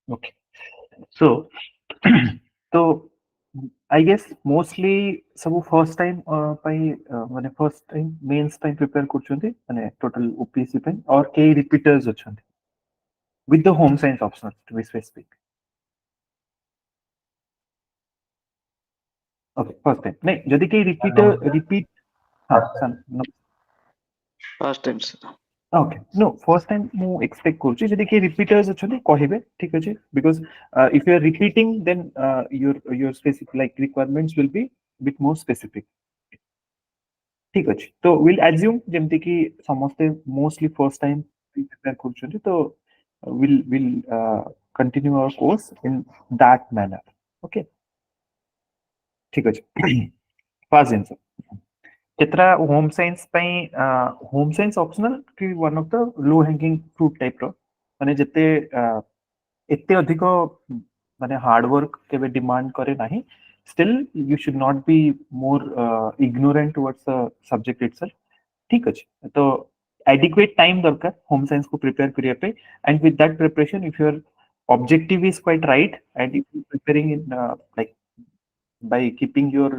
Okay. So, so I guess mostly सब first time माने first time mains ପାଇଁ prepare କରୁଛନ୍ତି माने total OPSC ପାଇଁ और कई repeaters अछंती with the home science optional to be specific. Okay, first time. नहीं यदि कई repeat हाँ सन First time sir. Okay, no, first time ମୁଁ expect କରୁଛି ଯଦି କିଏ repeaters ଅଛନ୍ତି କହିବେ ଠିକ ଅଛି because if you are repeating then your specific like requirements will be bit more specific. ठीक ଅଛି तो we'll assume ଯେମିତି କି ସମସ୍ତେ mostly first time prepare କରୁଛନ୍ତି ତ we'll continue our course in that manner. Okay, ठीक ଅଛି first answer. केतरा होम साइंस ପାଇଁ होम साइंस ऑप्शनल कि one of the low hanging fruit type रो माने जते एते अधिक माने हार्ड वर्क केबे डिमांड करे नाही still you should not be more ignorant towards the subject itself ठीक अछि तो एडिक्वेट टाइम दरकार होम साइंस को प्रिपेयर करिया पे and with that preparation if your objective is quite right and if you preparing in like by keeping your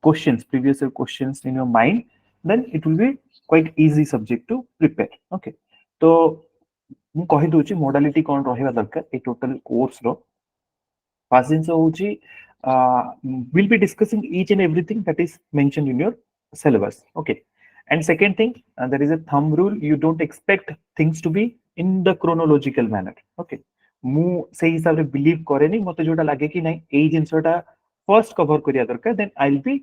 questions, previous year questions in your mind, then it will be quite easy subject to prepare. Okay. तो ମୁଁ କହି ଦଉଛି modality କଣ ରହିବା ଦରକାର ଏ total course ର first ଜିନିଷ ହଉଛି we'll be discussing each and everything that is mentioned in your syllabus. Okay. And second thing, there is a thumb rule. You don't expect things to be in the chronological manner. Okay. ମୁଁ ସେଇ ହିସାବରେ believe କରେନି ମତେ ଯୋଉଟା ଲାଗେ କି ନାଇଁ ଏଇ ଜିନିଷଟା ଫର୍ଷ୍ଟ କଭର କରିବା ଦରକାର then I will be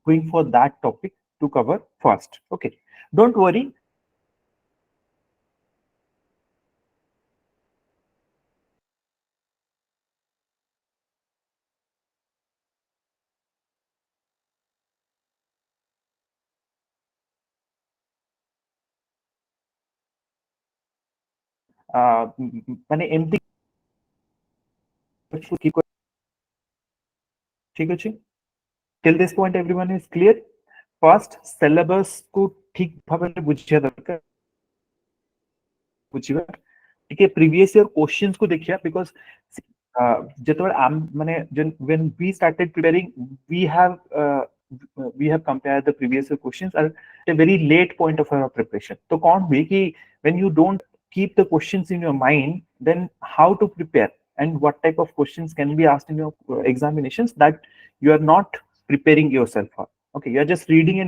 going for that topic to cover first. Okay, don't worry. माने एमती ठीक अछि till this point everyone is clear. First syllabus को ठीक भाबे बुझिया दरकार बुझिबा टिके प्रीवियस ईयर क्वेश्चंस को देखिया बिकॉज़ जेतोळे आम माने when we started preparing we have compared the previous year questions at a very late point of our preparation. तो कौन हुई कि when you don't keep the questions in your mind then how to prepare and what type of questions can be asked in your examinations that you are not preparing yourself for. Okay, you are just reading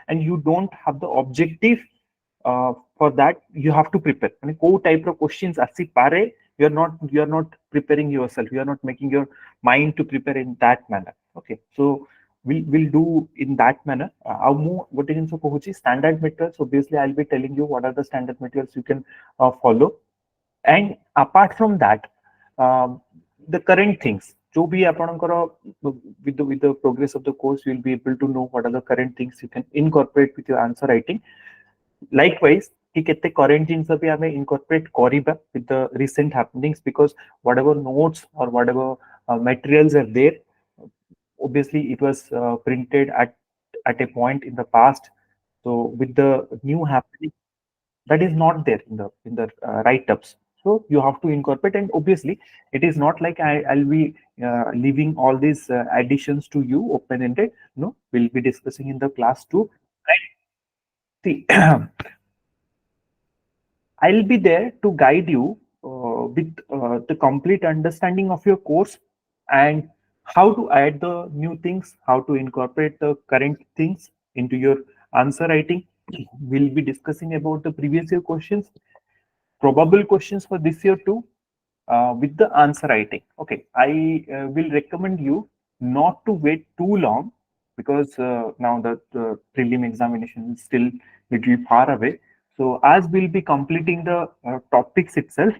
and you don't have the objective for that you have to prepare. I mean, co type of questions asi pare you are not preparing yourself, you are not making your mind to prepare in that manner. Okay, so we'll do in that manner. What is standard materials? Obviously I'll be telling you what are the standard materials you can follow, and apart from that the current things जो भी आपनकर with the progress of the course you will be able to know what are the current things you can incorporate with your answer writing. Likewise कि केते current things भी हमें incorporate करिबा with the recent happenings because whatever notes or whatever materials are there, obviously it was printed at a point in the past, so with the new happening that is not there in the write-ups, so you have to incorporate. And obviously it is not like I'll be leaving all these additions to you open-ended. No, we'll be discussing in the class too. Right? See, I'll be there to guide you with the complete understanding of your course and how to add the new things, how to incorporate the current things into your answer writing. We'll be discussing about the previous year questions, probable questions for this year too, with the answer writing. Okay, I will recommend you not to wait too long because now the prelim examination is still little far away. So as we'll be completing the topics itself,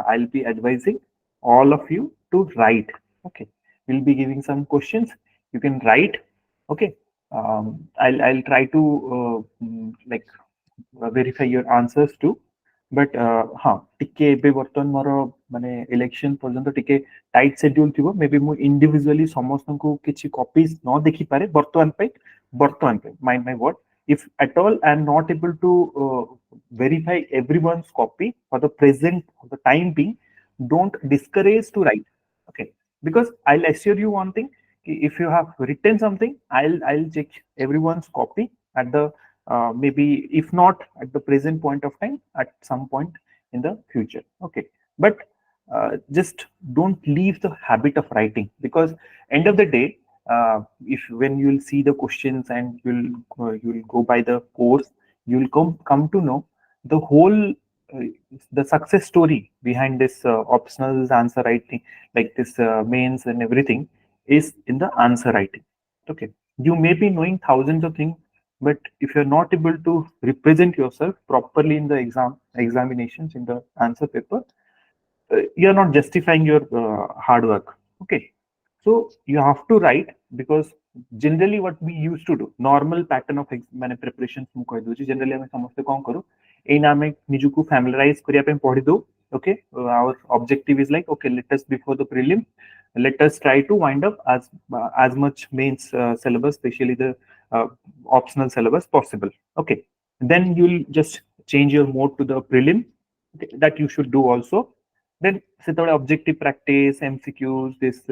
I'll be advising all of you to write. Okay, we'll be giving some questions. You can write. Okay, I'll try to like verify your answers too. But हाँ टिके एबे वर्तमान मोर माने election पर्यंत टिके tight schedule थिबो may be मु individually समस्त को किछि कॉपीज न देखि पारे वर्तमान पे mind my word if at all I am not able to verify everyone's copy for the present, for the time being, don't discourage to write. Okay, because I'll assure you one thing, if you have written something, I'll check everyone's copy at the maybe if not at the present point of time, at some point in the future. Okay, but just don't leave the habit of writing, because end of the day, if when you'll see the questions and you'll go by the course, you'll come to know the whole uh, the success story behind this optional answer writing, like this mains and everything, is in the answer writing. Okay, you may be knowing thousands of things, but if you're not able to represent yourself properly in the examinations in the answer paper, you're not justifying your hard work. Okay, so you have to write, because generally what we used to do, normal pattern of ମାନେ preparation ମୁଁ କହି ଦଉଛି, generally ଆମେ ସମସ୍ତେ କଣ କରୁ, ଏଇନା ଆମେ ନିଜକୁ familiarize କରିବା ପାଇଁ ପଢି ଦଉ. Okay, our objective is like, okay, let us before the prelim, let us try to wind up as much mains syllabus, especially the uh, optional syllabus possible. Okay, then you'll just change your mode to the prelim. Okay, that you should do also. Then seତେବେଳେ objective practice, MCQs, this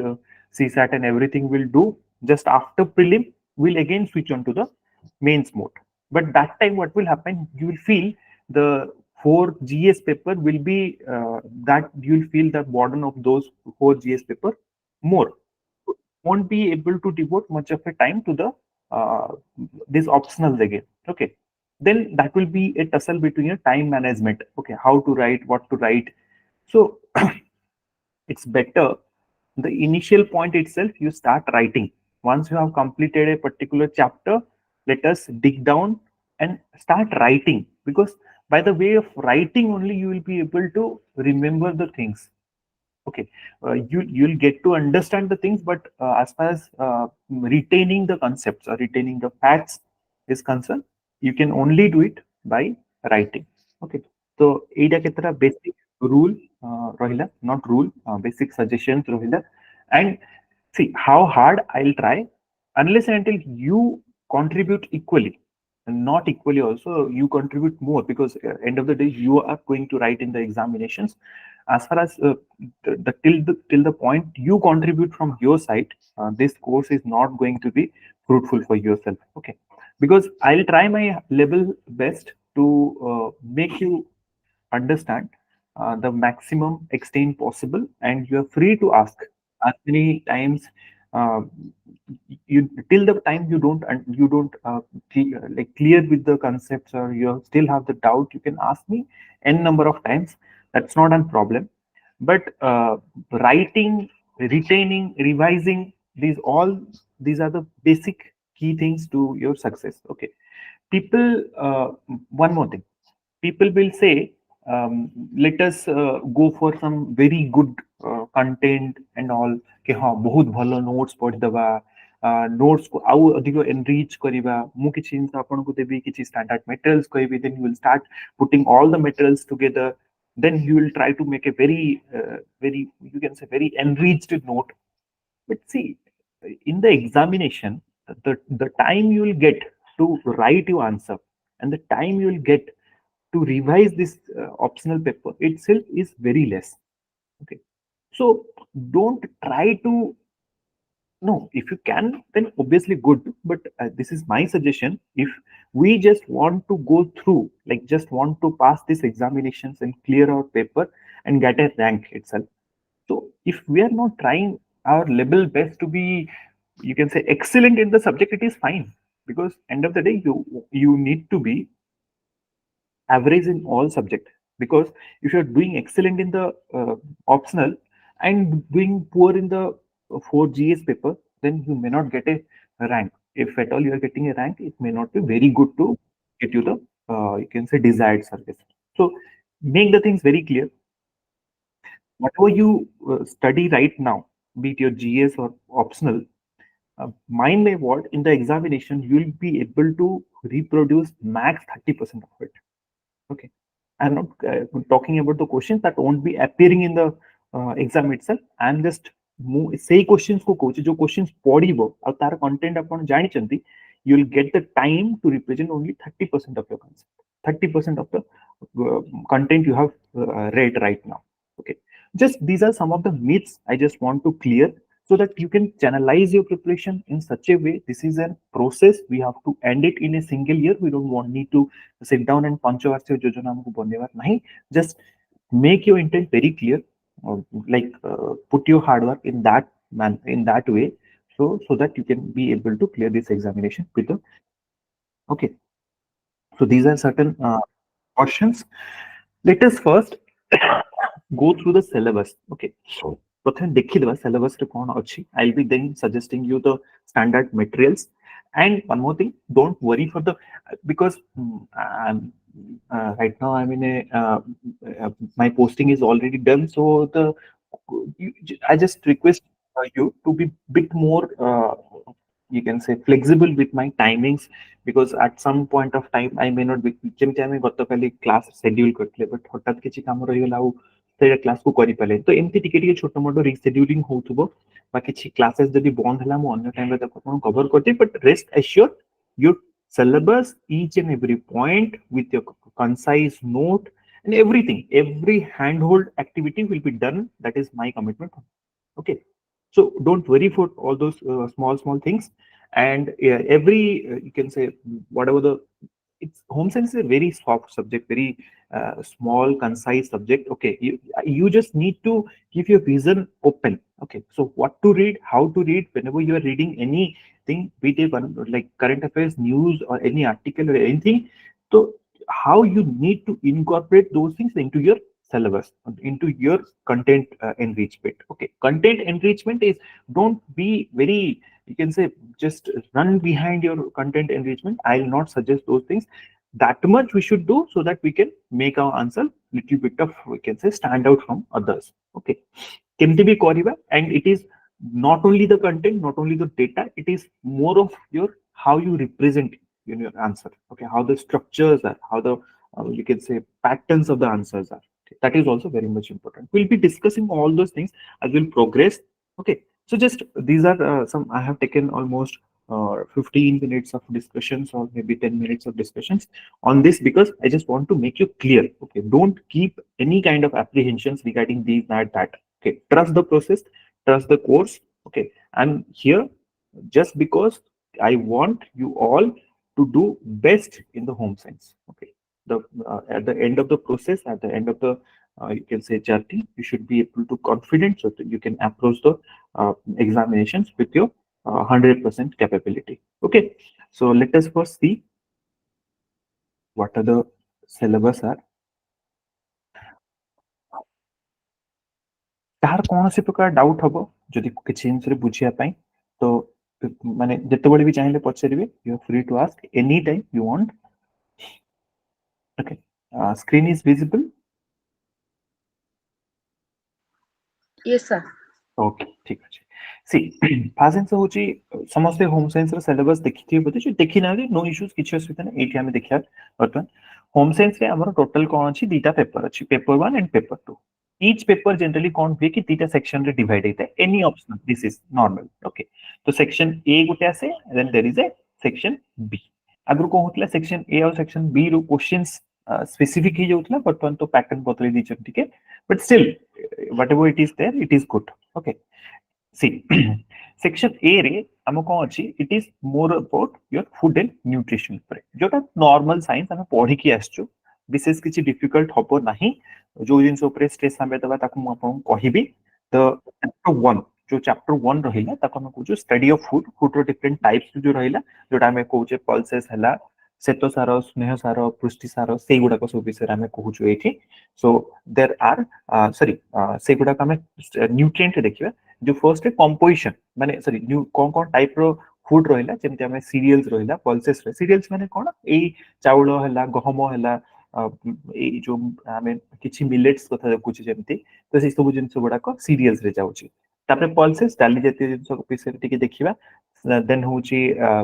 CSAT and everything will do. Just after prelim, we'll again switch on to the mains mode. But that time what will happen, you will feel the 4 GS paper will be that you'll feel the burden of those 4 GS paper more. Won't be able to devote much of a time to the these optionals again. Okay, then that will be a tussle between your time management. Okay, how to write, what to write. So it's better the initial point itself you start writing. Once you have completed a particular chapter, let us dig down and start writing, because by the way of writing only you will be able to remember the things. Okay, you'll get to understand the things, but as far as retaining the concepts or retaining the facts is concerned, you can only do it by writing. Okay, so ଏଇଟା କେତେଟା basic rule ରହିଲା, not rule, basic suggestions ରହିଲା. And see how hard I'll try, unless and until you contribute equally, and not equally also, you contribute more, because end of the day you are going to write in the examinations. As far as till the point you contribute from your side, this course is not going to be fruitful for yourself. Okay, because I'll try my level best to make you understand the maximum extent possible, and you are free to ask as many times you till the time you don't like clear with the concepts, or you still have the doubt, you can ask me n number of times. That's not a problem. But writing, retaining, revising, these are the basic key things to your success. Okay, people, one more thing, people will say, let us go for some very good content and all, कि हाँ बहुत भलो notes पढ़ी दबा, notes को आउ अधिक enrich करिबा, मु किछि जिंस आपन को देबी, किछि standard materials कहबी, then you will start putting all the materials together, then you will try to make a very you can say very enriched note. But see, in the examination, the time you will get to write your answer and the time you will get to revise this optional paper itself is very less. Okay, so don't try to, no, if you can, then obviously good, but this is my suggestion. If we just want to go through, like just want to pass these examinations and clear our paper and get a rank itself, so if we are not trying our level best to be, you can say, excellent in the subject, it is fine, because end of the day you need to be average in all subject. Because if you're doing excellent in the optional and doing poor in the 4 GS paper, then you may not get a rank. If at all you are getting a rank, it may not be very good to get you the you can say desired service. So make the things very clear. Whatever you study right now, be it your GS or optional, mind my word, in the examination you will be able to reproduce max 30% of it. Okay, I'm not talking about the questions that won't be appearing in the exam itself. I'm just say questions को कौच जो questions पढ़िबो और तार content अपन जानि चंती, you'll get the time to represent only 30% of your concept, 30% of the content you have read right now. Okay, just these are some of the myths I just want to clear, so that you can channelize your preparation in such a way. This is a process, we have to end it in a single year. We don't want need to sit down and panchavarsya yojana हमको बनेवार नहीं. Just make your intent very clear, put your hard work in that way, so that you can be able to clear this examination with the. Okay, so these are certain questions. Let us first go through the syllabus. Okay, so प्रथम देखिदवा syllabus रे कोन अछि. I'll be then suggesting you the standard materials. And one more thing, don't worry for the, because right now I'm in my posting is already done, so I just request you to be bit more you can say flexible with my timings, because at some point of time I may not be ଯେମିତି ଆମେ ଗତକାଲି class schedule କରିଥିଲେ, but ହଠାତ୍ କିଛି କାମ ରହିଗଲା ଆଉ ସେଇଟା କ୍ଲାସ କୁ କରିପାରିଲେ, ତ ଏମିତି ଟିକେ ଟିକେ ଛୋଟ ମୋଟ ରିଶେଡ୍ୟୁଲିଂ ହଉଥିବ, ବା କିଛି କ୍ଲାसेस ଯଦି ବନ୍ଦ ହେଲା ମୁଁ ଅନ୍ୟ ଟାଇମରେ ତାକୁ ଆପଣ କଭର କରିଦେବି. But rest assured, your syllabus, each and every point with your concise note and everything, every handhold activity will be done. That is my commitment. Okay, so don't worry for all those small things. And every you can say whatever the, it's home science is a very soft subject, very small concise subject. Okay, you just need to keep your vision open. Okay, so what to read, how to read, whenever you are reading anything, be it like current affairs, news, or any article or anything, so how you need to incorporate those things into your syllabus, into your content enrichment. Okay, content enrichment is, don't be very, you can say, just run behind your content enrichment. I'll not suggest those things. That much we should do, so that we can make our answer little bit of, we can say, stand out from others. Okay, केमती भी करिबा, and it is not only the content, not only the data, it is more of your how you represent in your answer. Okay, how the structures are, how the you can say patterns of the answers are. That is also very much important. We'll be discussing all those things as we'll progress. Okay, so just these are some, I have taken almost 15 minutes of discussions, or maybe 10 minutes of discussions on this, because I just want to make you clear. Okay, don't keep any kind of apprehensions regarding these, that. Okay, trust the process, trust the course. Okay, I'm here just because I want you all to do best in the home science. Okay, the at the end of the process, at the end of the you can say journey, you should be able to confident, so that you can approach the examinations with your 100% capability. Okay, so let us first see what are the syllabus are. तार कौन सी प्रकार doubt हबो जदि किछि जिंस रे बुझिया पई, तो माने जतेबेले भी चाहिले पछरिबे, you are free to ask any time you want. Okay, screen is visible. Yes, sir. Okay, ठीक अछि. सी फासेंस होची समस्त होम साइंस रे सिलेबस देखिथि बते, जे देखि ना नो इश्यूज, किछि असुविधा नै. एठी हमें देखिया बर्तन होम साइंस रे हमर टोटल कोन अछि, दीटा पेपर अछि, paper 1 and paper 2. each paper generally कौन हुए कि तीटा सेक्शन रे डिवाइड होता है. Any optional, this is normal. Okay, तो सेक्शन ए गोटे आसे, then there is a section B. आगु को होतला सेक्शन ए और सेक्शन बी रो क्वेश्चंस स्पेसिफिक ही जोतला, बर्तमान तो पैटर्न बदले दी छन. ठीक है, but still whatever it is there, it is good. Okay, see section A रे हम को अछि, it is more about your food and nutrition पर, जोटा नॉर्मल साइंस हम पढ़ी की आछो. विशेष किछि डिफिकल्ट हबो नाही. जो जिनस ऊपर स्ट्रेस हमें दबा ताको म आपन कहिबी. द चैप्टर 1, जो चैप्टर 1 रहिला ताको हम कहू स्टडी ऑफ फूड, फूड रो डिफरेंट टाइप्स जो रहिला, जोटा हमें कहू पल्सेस हला, श्वेत सार, स्नेह सार, पुष्टि सार, से गुडा को सब विषय हमें कहू एठी. सो देयर आर सॉरी से गुडा को हमें न्यूट्रिएंट देखिबा. जो फर्स्ट है कंपोजिशन, माने सॉरी न्यू कोन कोन टाइप रो फूड रहिला, जेमते हमें सीरियल्स रहिला, पल्सेस रे. सीरियल्स माने कोन, एई चावल हला, गहम हला, ए जो हमें किछि मिलेट्स कथा देखुछि जेमती, तो से सब जिंस गुडा को सीरियल्स रे जाउछि. तापर पल्सेस डाली जातीय जिंस को विषय टिके देखिबा. देन होछि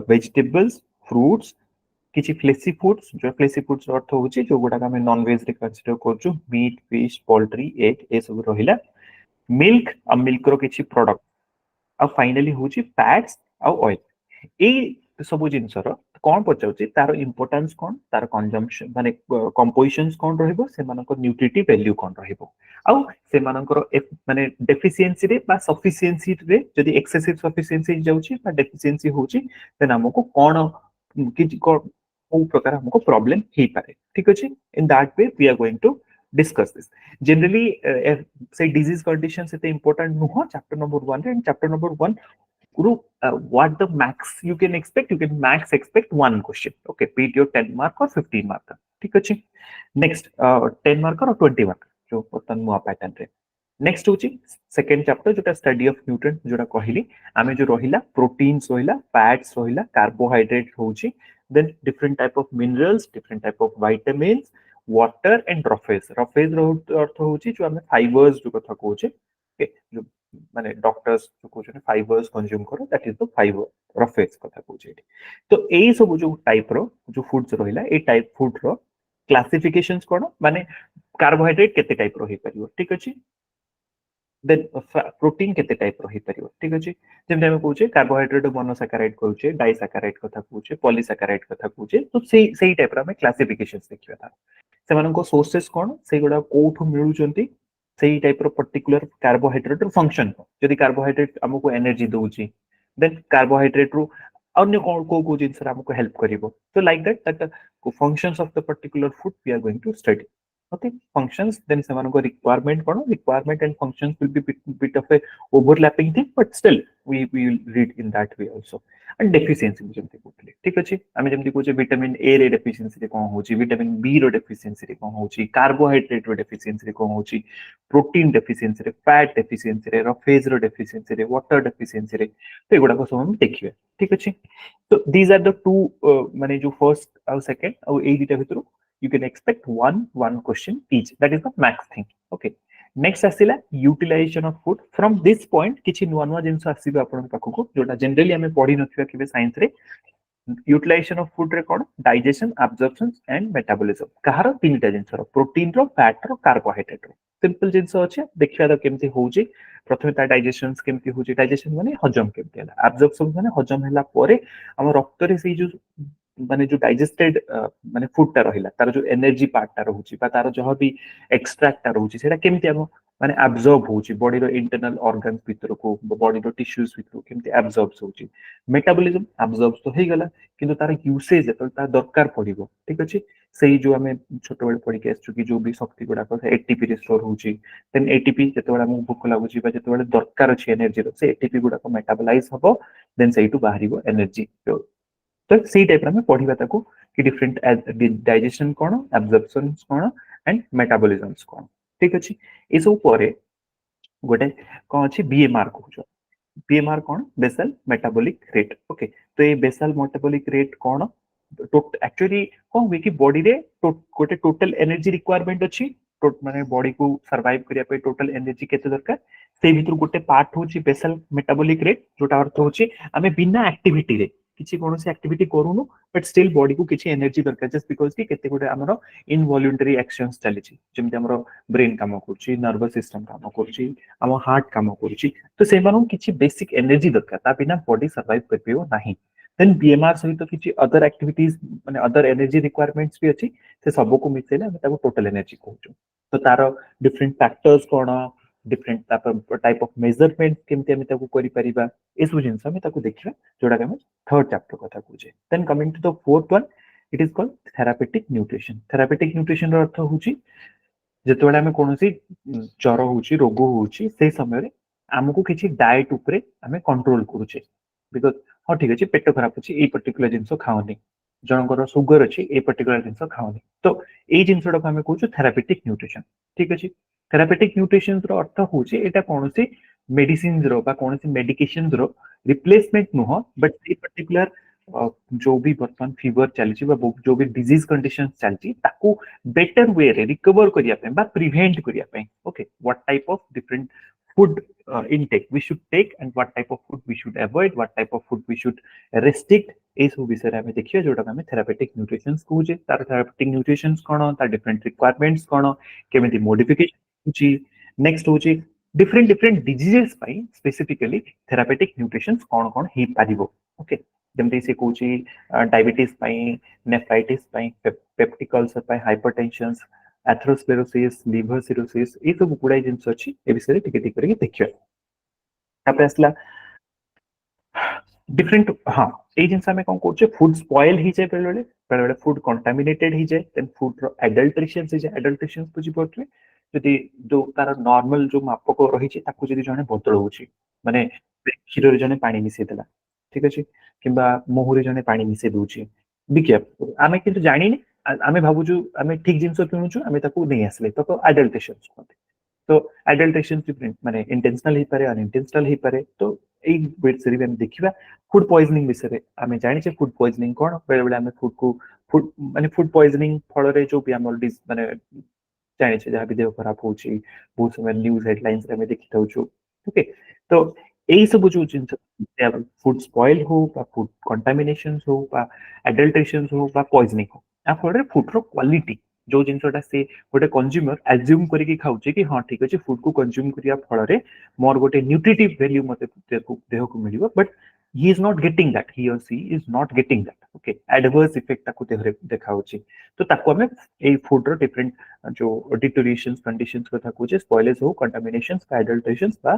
वेजिटेबल्स, फ्रूट्स, किछि फ्लेसी फूड्स. जो फ्लेसी फूड्स अर्थ होछि जो गुडा हमें नॉन वेज रे कंसीडर करछु, मीट, फिश, पोल्ट्री, एग, ए सब रहिला. मिल्क आ मिल्क रो किछि प्रोडक्ट, आ फाइनली होछि फैट्स आ ऑयल. ए सब जिनसर कौन पचाउछि तार इंपोर्टेंस कौन तार कंजम्पशन माने कंपोजिशंस कौन रहइबो सेमानकर न्यूट्रिटिव वैल्यू कौन रहइबो आउ सेमानकर माने डेफिशिएंसी रे बा सफिशिएंसी रे जदी एक्सेसिव सफिशिएंसी जाउछि बा डेफिशिएंसी होछि देन हमको कौन कि को प्रकार हमको प्रॉब्लम हे पारे ठीक अछि in that way we are going to discuss this generally say disease conditions is important no chapter number 1 and chapter number 1 guru what the max you can max expect one question okay be it your 10 mark or 15 mark ठीक अछि next 10 mark or 20 mark जो पतन मुआ pattern रे next होची second chapter जोटा study of nutrient जोटा कहली आमे जो रहिला प्रोटीन्स रहिला फैट्स रहिला कार्बोहाइड्रेट होची then different type of minerals different type of vitamins water and roughage अर्थ होची जो हमें फाइबर्स जो कथा कहूचे जो माने डॉक्टर्स जो कहउछन फाइबर्स कंज्यूम करो that is the fibre roughage कथा कहउचे तो एई सब जो टाइप रो जो फूड्स रहिला ए टाइप फूड रो क्लासिफिकेशंस कोन माने कार्बोहाइड्रेट केते टाइप रो हे परियो ठीक अछि देन प्रोटीन केते टाइप रो हे परियो ठीक अछि जेम हम कहउचे कार्बोहाइड्रेट मोनोसैकेराइड कहउचे डाइसैकेराइड कथा कहउचे पॉलीसैकेराइड कथा कहउचे तो सेही टाइप रो हमें क्लासिफिकेशंस देखिबा था सेमानको सोर्सेस कोन सेगुडा कोठु मिलुचंती सेही टाइप रो पर्टिकुलर कार्बोहाइड्रेट रो फंक्शन जदी कार्बोहाइड्रेट हमको एनर्जी दोउची देन कार्बोहाइड्रेट रो अन्य को जिनस हमको help करिवो so like that the functions of the particular food we are going to study okay functions then semanko requirement and functions will be bit of a overlapping thing but still we will read in that way also and deficiency jemti कहले ठीक अछि आमे जमती कहूचे vitamin A रे deficiency रे कोन होची vitamin B रो deficiency रे कोन होची कार्बोहाइड्रेट रो डेफिशिएंसी रे कोन होची प्रोटीन डेफिशिएंसी रे फैट डेफिशिएंसी रे रफेज रो डेफिशिएंसी रे वाटर डेफिशिएंसी रे तो एगुडा को सब हम देखिबे ठीक अछि so these are the two माने जो फर्स्ट और सेकंड और ए दिटा भितरु you can expect one question each that is the max thing okay next asila utilization of food from this point किछि नुवा नुवा जिंस आसीबे आपन पाखको जोटा जनरली हमें पढी नथिया केबे साइंस रे utilization of food रे कोन डाइजेशन एब्जॉर्प्शन एंड मेटाबॉलिज्म कहार तीनटा जिंस रो प्रोटीन रो फैट रो कार्बोहाइड्रेट रो सिंपल जिंस अछि देखिया त केमति होउची प्रथमे ता डाइजेशन केमति होउची डाइजेशन माने हजम केमति हला एब्जॉर्प्शन माने हजम हला परे हम रक्त रे से जो माने जो डाइजेस्टेड माने फूड ता रहिला तार जो एनर्जी पार्ट ता रहउची बा तार जह भी एक्सट्रैक्ट ता रहउची सेटा केमति हम माने एब्जॉर्ब होउची बॉडी रो इंटरनल ऑर्गन्स भीतर को बॉडी रो टिश्यूज भीतर केमति एब्जॉर्ब होउची मेटाबॉलिज्म एब्जॉर्ब तो हे गला किंतु तार यूसेज जत तार दरकार पड़िबो ठीक अछि सेही जो हमें छोट बड़ पढि के आछू कि जो भी शक्ति गुडा को एटीपी रे स्टोर होउची देन एटीपी जत बडा मु भूख लागुची बा जत बडा दरकार अछि एनर्जी रो से एटीपी गुडा को मेटाबोलाइज हबो देन सेही टू बाहरिबो एनर्जी तो सी टाइप में पढ़िबा ताको कि डिफरेंट डाइजेशन कोन एब्जॉर्प्शन कोन एंड मेटाबॉलिज्म्स कोन ठीक अछि ए सब परे गोटे कोन अछि बीएमआर कहउछ बीएमआर कोन बेसल मेटाबॉलिक रेट ओके तो ये बेसल मेटाबॉलिक रेट कोन एक्चुअली कोन वे कि बॉडी रे गोटे टोटल एनर्जी रिक्वायरमेंट अछि माने बॉडी को सर्वाइव करिया पे टोटल एनर्जी केते दरकार से भीतर गोटे पार्ट होची बेसल मेटाबॉलिक रेट जोटा अर्थ होची हमें बिना एक्टिविटी रे किछि कोनोसी एक्टिविटी करूनु बट स्टिल बॉडी को किछि एनर्जी दरकार जस्ट बिकॉज़ कि केते गोटे हमरो इनवॉलंटरी एक्शंस चलीछि जेमते हमरो ब्रेन काम करूछि नर्वस सिस्टम काम करूछि हम हार्ट काम करूछि तो सेमानु किछि बेसिक एनर्जी दरकार ता बिना बॉडी सर्वाइव करपियो नाही देन बीएमआर सहित किछि अदर एक्टिविटीज माने अदर एनर्जी रिक्वायरमेंट्स भी अछि से सब को मिसेले हम ताको टोटल एनर्जी कहउछु तो तारो डिफरेंट फैक्टर्स कोन डिफरेंट टाइप ऑफ मेजरमेंट केमते हम ताको करि परिबा एसु जिंस हम ताको देखिबा जोडा हम थर्ड चैप्टर कथा कहउचे then coming to the fourth one it is called therapeutic nutrition रो अर्थ होची जते बेला हम कोनोसी ज्वर होची रोग होची से समय रे हमकु किछि डाइट ऊपर हमें कंट्रोल करूचे बिकॉज़ हां ठीक अछि पेट खराब अछि a particular jeans खाओनी Jankar sugar अछि ए पर्टिकुलर जिंस खाओनी तो ए जिंसडा को हमें कहउछु थेरापेटिक न्यूट्रिशन ठीक अछि थेरापेटिक न्यूट्रिशन रो अर्थ होची एटा कोनोसी मेडिसिन्स रो बा कोनोसी मेडिकेशंस रो रिप्लेसमेंट नुह बट ए पर्टिकुलर जो भी वर्तमान फीवर चलछि बा जो भी डिजीज कंडीशन चलछि ताको बेटर वे रे रिकवर करिया पे बा प्रिवेंट करिया पे okay what type of different food intake we should take and what type of food we should avoid what type of food we should restrict ए सब विषय रे हमें देखियो जोटा हमें थेरापेटिक न्यूट्रिशंस कहूजे तार थेरापेटिक न्यूट्रिशंस कोन तार डिफरेंट रिक्वायरमेंट्स कोन केमिति मॉडिफिकेशन होची नेक्स्ट होची डिफरेंट डिजीजेस पाई स्पेसिफिकली थेरापेटिक न्यूट्रिशंस कोन कोन हे पारिबो ओके जमती से कोची डायबिटीज पाई नेफ्राइटिस पाई पेप्टिक अल्सर पाई हाइपरटेंशन एथेरोस्क्लेरोसिस लिवर सिरोसिस ये सब गुड़ाई जिनस अच्छी ए विषय टिके टिके करके देखियो तापर आसला डिफरेंट हाँ ये जिनस आमे कोन करछे फूड स्पॉइल ही जाय बेले बेले फूड कंटामिनेटेड ही जाय देन फूड रो एडल्ट्रेशन ही जाय एडल्ट्रेशन बुझी पड़थले जदि जो तार नॉर्मल जो मापक रही छै ताकू जदि जने बदल होछि माने क्षीर रे जने पानी मिसे देला ठीक अछि किबा मोहुरे जने पानी मिसे दोछि बिके आमे किंतु जानि नि आमे भाबुछु आमे ठीक जिंस किनुछु आमे ताकू नै आसले तो एडल्ट्रेशन कहते तो एडल्ट्रेशन डिफरेंट माने इंटेंशनल ही पारे अनइंटेंशनल ही पारे तो एई वेट से भी हम देखिबा फूड पॉइजनिंग विषय आमे जानि छे फूड पॉइजनिंग कोन बेले बेले आमे फूड को फूड माने फूड पॉइजनिंग फल रे जो भी हम डिस माने जानि छे जहा भी देह खराब होछि बहुत समय न्यूज़ हेडलाइंस रे आमे देखि थाउछु ओके तो एई सब जो जिंस फूड स्पॉइल हो बा फूड कंटामिनेशन हो बा एडल्ट्रेशन हो बा पॉइजनिंग हो आ फल रे फूड रो क्वालिटी जो जिनसटा से गोटे कंज्यूमर एज्यूम करिकि खाउचे कि हां ठीक अछि फूड को कंज्यूम करिया फल रे मोर गोटे न्यूट्रिटिव वैल्यू मते देह को मिलिबो but he is not getting that he or she is not getting that okay adverse effect ताको देह रे देखाउची तो ताको हमें ए फूड रो डिफरेंट जो डिटोरिएशंस कंडीशंस कथा कोचे स्पॉइलेज हो कंटामिनेशंस बा एडल्ट्रेशंस बा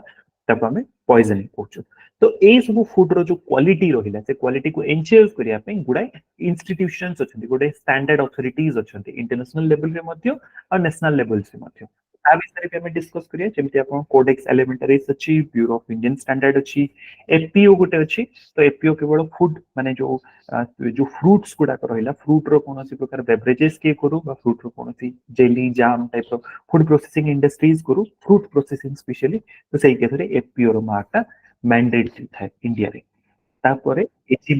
ताको हमें पॉइजनिंग कोचो तो ए सब फूड रो जो क्वालिटी रहिला से क्वालिटी को एन्श्योर करिया पे गुडा इंस्टीट्यूशंस अछंती गुडा स्टैंडर्ड अथॉरिटीज अछंती इंटरनेशनल लेवल रे मध्य और नेशनल लेवल से मध्य आ विषय पे हमें डिस्कस करिया जेमति आपण कोडेक्स एलिमेंटरीज अछि ब्यूरो ऑफ इंडियन स्टैंडर्ड अछि एफपीओ गुटे अछि तो एफपीओ केवल फूड माने जो जो फ्रूट्स गुडा रहिला फ्रूट रो कोनोसी प्रकार बेवरेजेस के करू बा फ्रूट रो कोनोसी जेली जाम टाइप रो फूड प्रोसेसिंग इंडस्ट्रीज करू फ्रूट प्रोसेसिंग स्पेशली तो सही केस रे एफपीओ रो मार्कटा मैंडेटरी था इंडिया रे तापरे एजी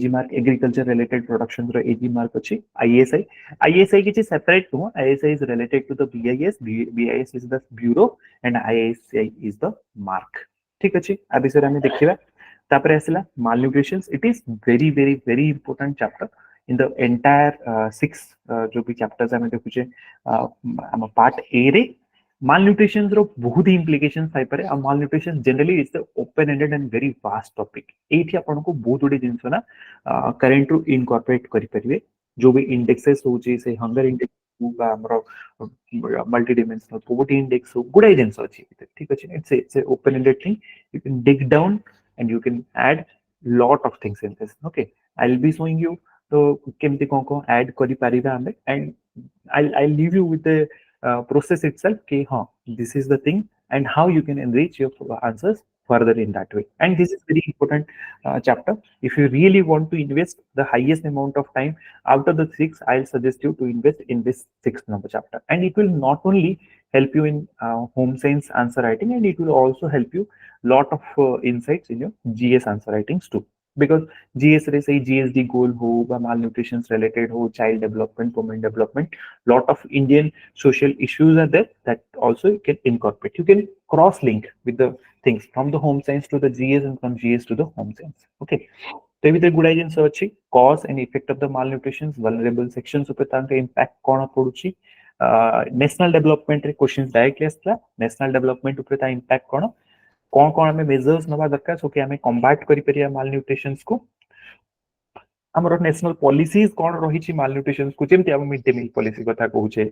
मार्क एग्रीकल्चर रिलेटेड प्रोडक्शन रो एजी मार्क अछि आईएसआई किछि separate no ISI is related to the BIS is the bureau and ISI is the mark ठीक अछि आ विषय हम देखिबा तापरे आसला malnutrition it is very very very important chapter in the entire 6 जो भी चैप्टर्स हम देखुचे हम पार्ट ए रे malnutrition रो बहुत ही implications थाई पारे आ malnutrition generally is the open ended and very vast topic एठी आपण को बहुत उडी जिंस ना करंट रो इनकॉर्पोरेट करि परिवे जो भी इंडेक्सेस होची से हंगर इंडेक्स बा हमरो मल्टी डायमेंशनल पॉवर्टी इंडेक्स हो गुडा जिंस अछि ठीक अछि it's open ended thing you can dig down and you can add lot of things in this okay I'll be showing you तो केमती को ऐड करि परिबा हमें and I'll leave you with the process itself कि हाँ this is the thing and how you can enrich your answers further in that way and this is very important chapter if you really want to invest the highest amount of time out of the 6 I'll suggest you to invest in this 6th number chapter and it will not only help you in home science answer writing and it will also help you lot of insights in your GS answer writings too because GS रे say GSD goal हो बा malnutrition related हो child development women development lot of Indian social issues are there that also you can incorporate you can cross link with the things from the home science to the GS and from GS to the home science okay तो AB गुडाई जिंस अछि cause and effect of the malnutrition vulnerable sections उपर तांका impact कोन पडुछि national development रे questions directly आस्ता national development उपर ता impact कोन कोन हमें मेजर्स नबा दरकार सो कि हमें कॉम्बैट करि परिया malnutrition को हमरो नेशनल पॉलिसीज कोन रही छि malnutrition को जेमति हम मिड डे मील पॉलिसी कथा कहूचे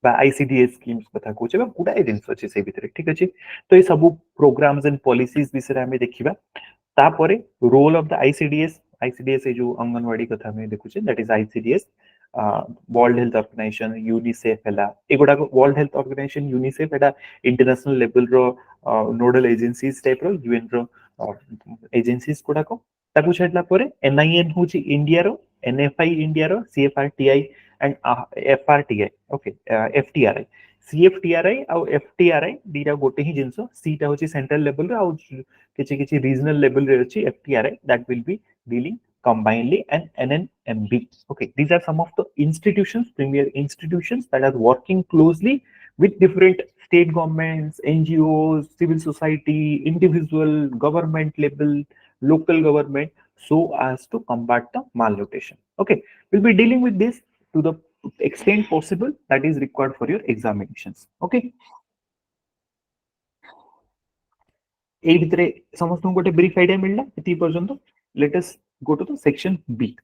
बा आईसीडीएस स्कीम्स कथा कहूचे बा गुडाई जिंस अछि से भितरे ठीक अछि तो ए सब प्रोग्राम्स एंड पॉलिसीज विषय हमें देखिबा तापरे रोल ऑफ द आईसीडीएस जो अंगनवाड़ी कथा में देखुचे that is ICDS World Health Organization UNICEF हला एगुडा वर्ल्ड हेल्थ ऑर्गेनाइजेशन यूनिसेफ एटा इंटरनेशनल लेवल रो नोडल एजेंसीज टाइप रो यूएन रो एजेंसीज गुडा को ताकू छडला परे एनआईएन होची इंडिया रो एनएफआई इंडिया रो CFRTI and FRTI okay FTRI CFTRI और एफटीआरआई दीरा गोटे ही जिंसो सीटा होची सेंट्रल लेवल रो और किछि किछि रीजनल लेवल रे होची FTRI that will be dealing combinedly and NNMB. Okay, these are some of the institutions, premier institutions that are working closely with different state governments, NGOs, civil society, individual, government level, local government, so as to combat the malnutrition. Okay, we'll be dealing with this to the extent possible that is required for your examinations. Okay. এই ভিতরে সমস্ত গোটে brief idea মিললা এতি পর্যন্ত let us go to the section B.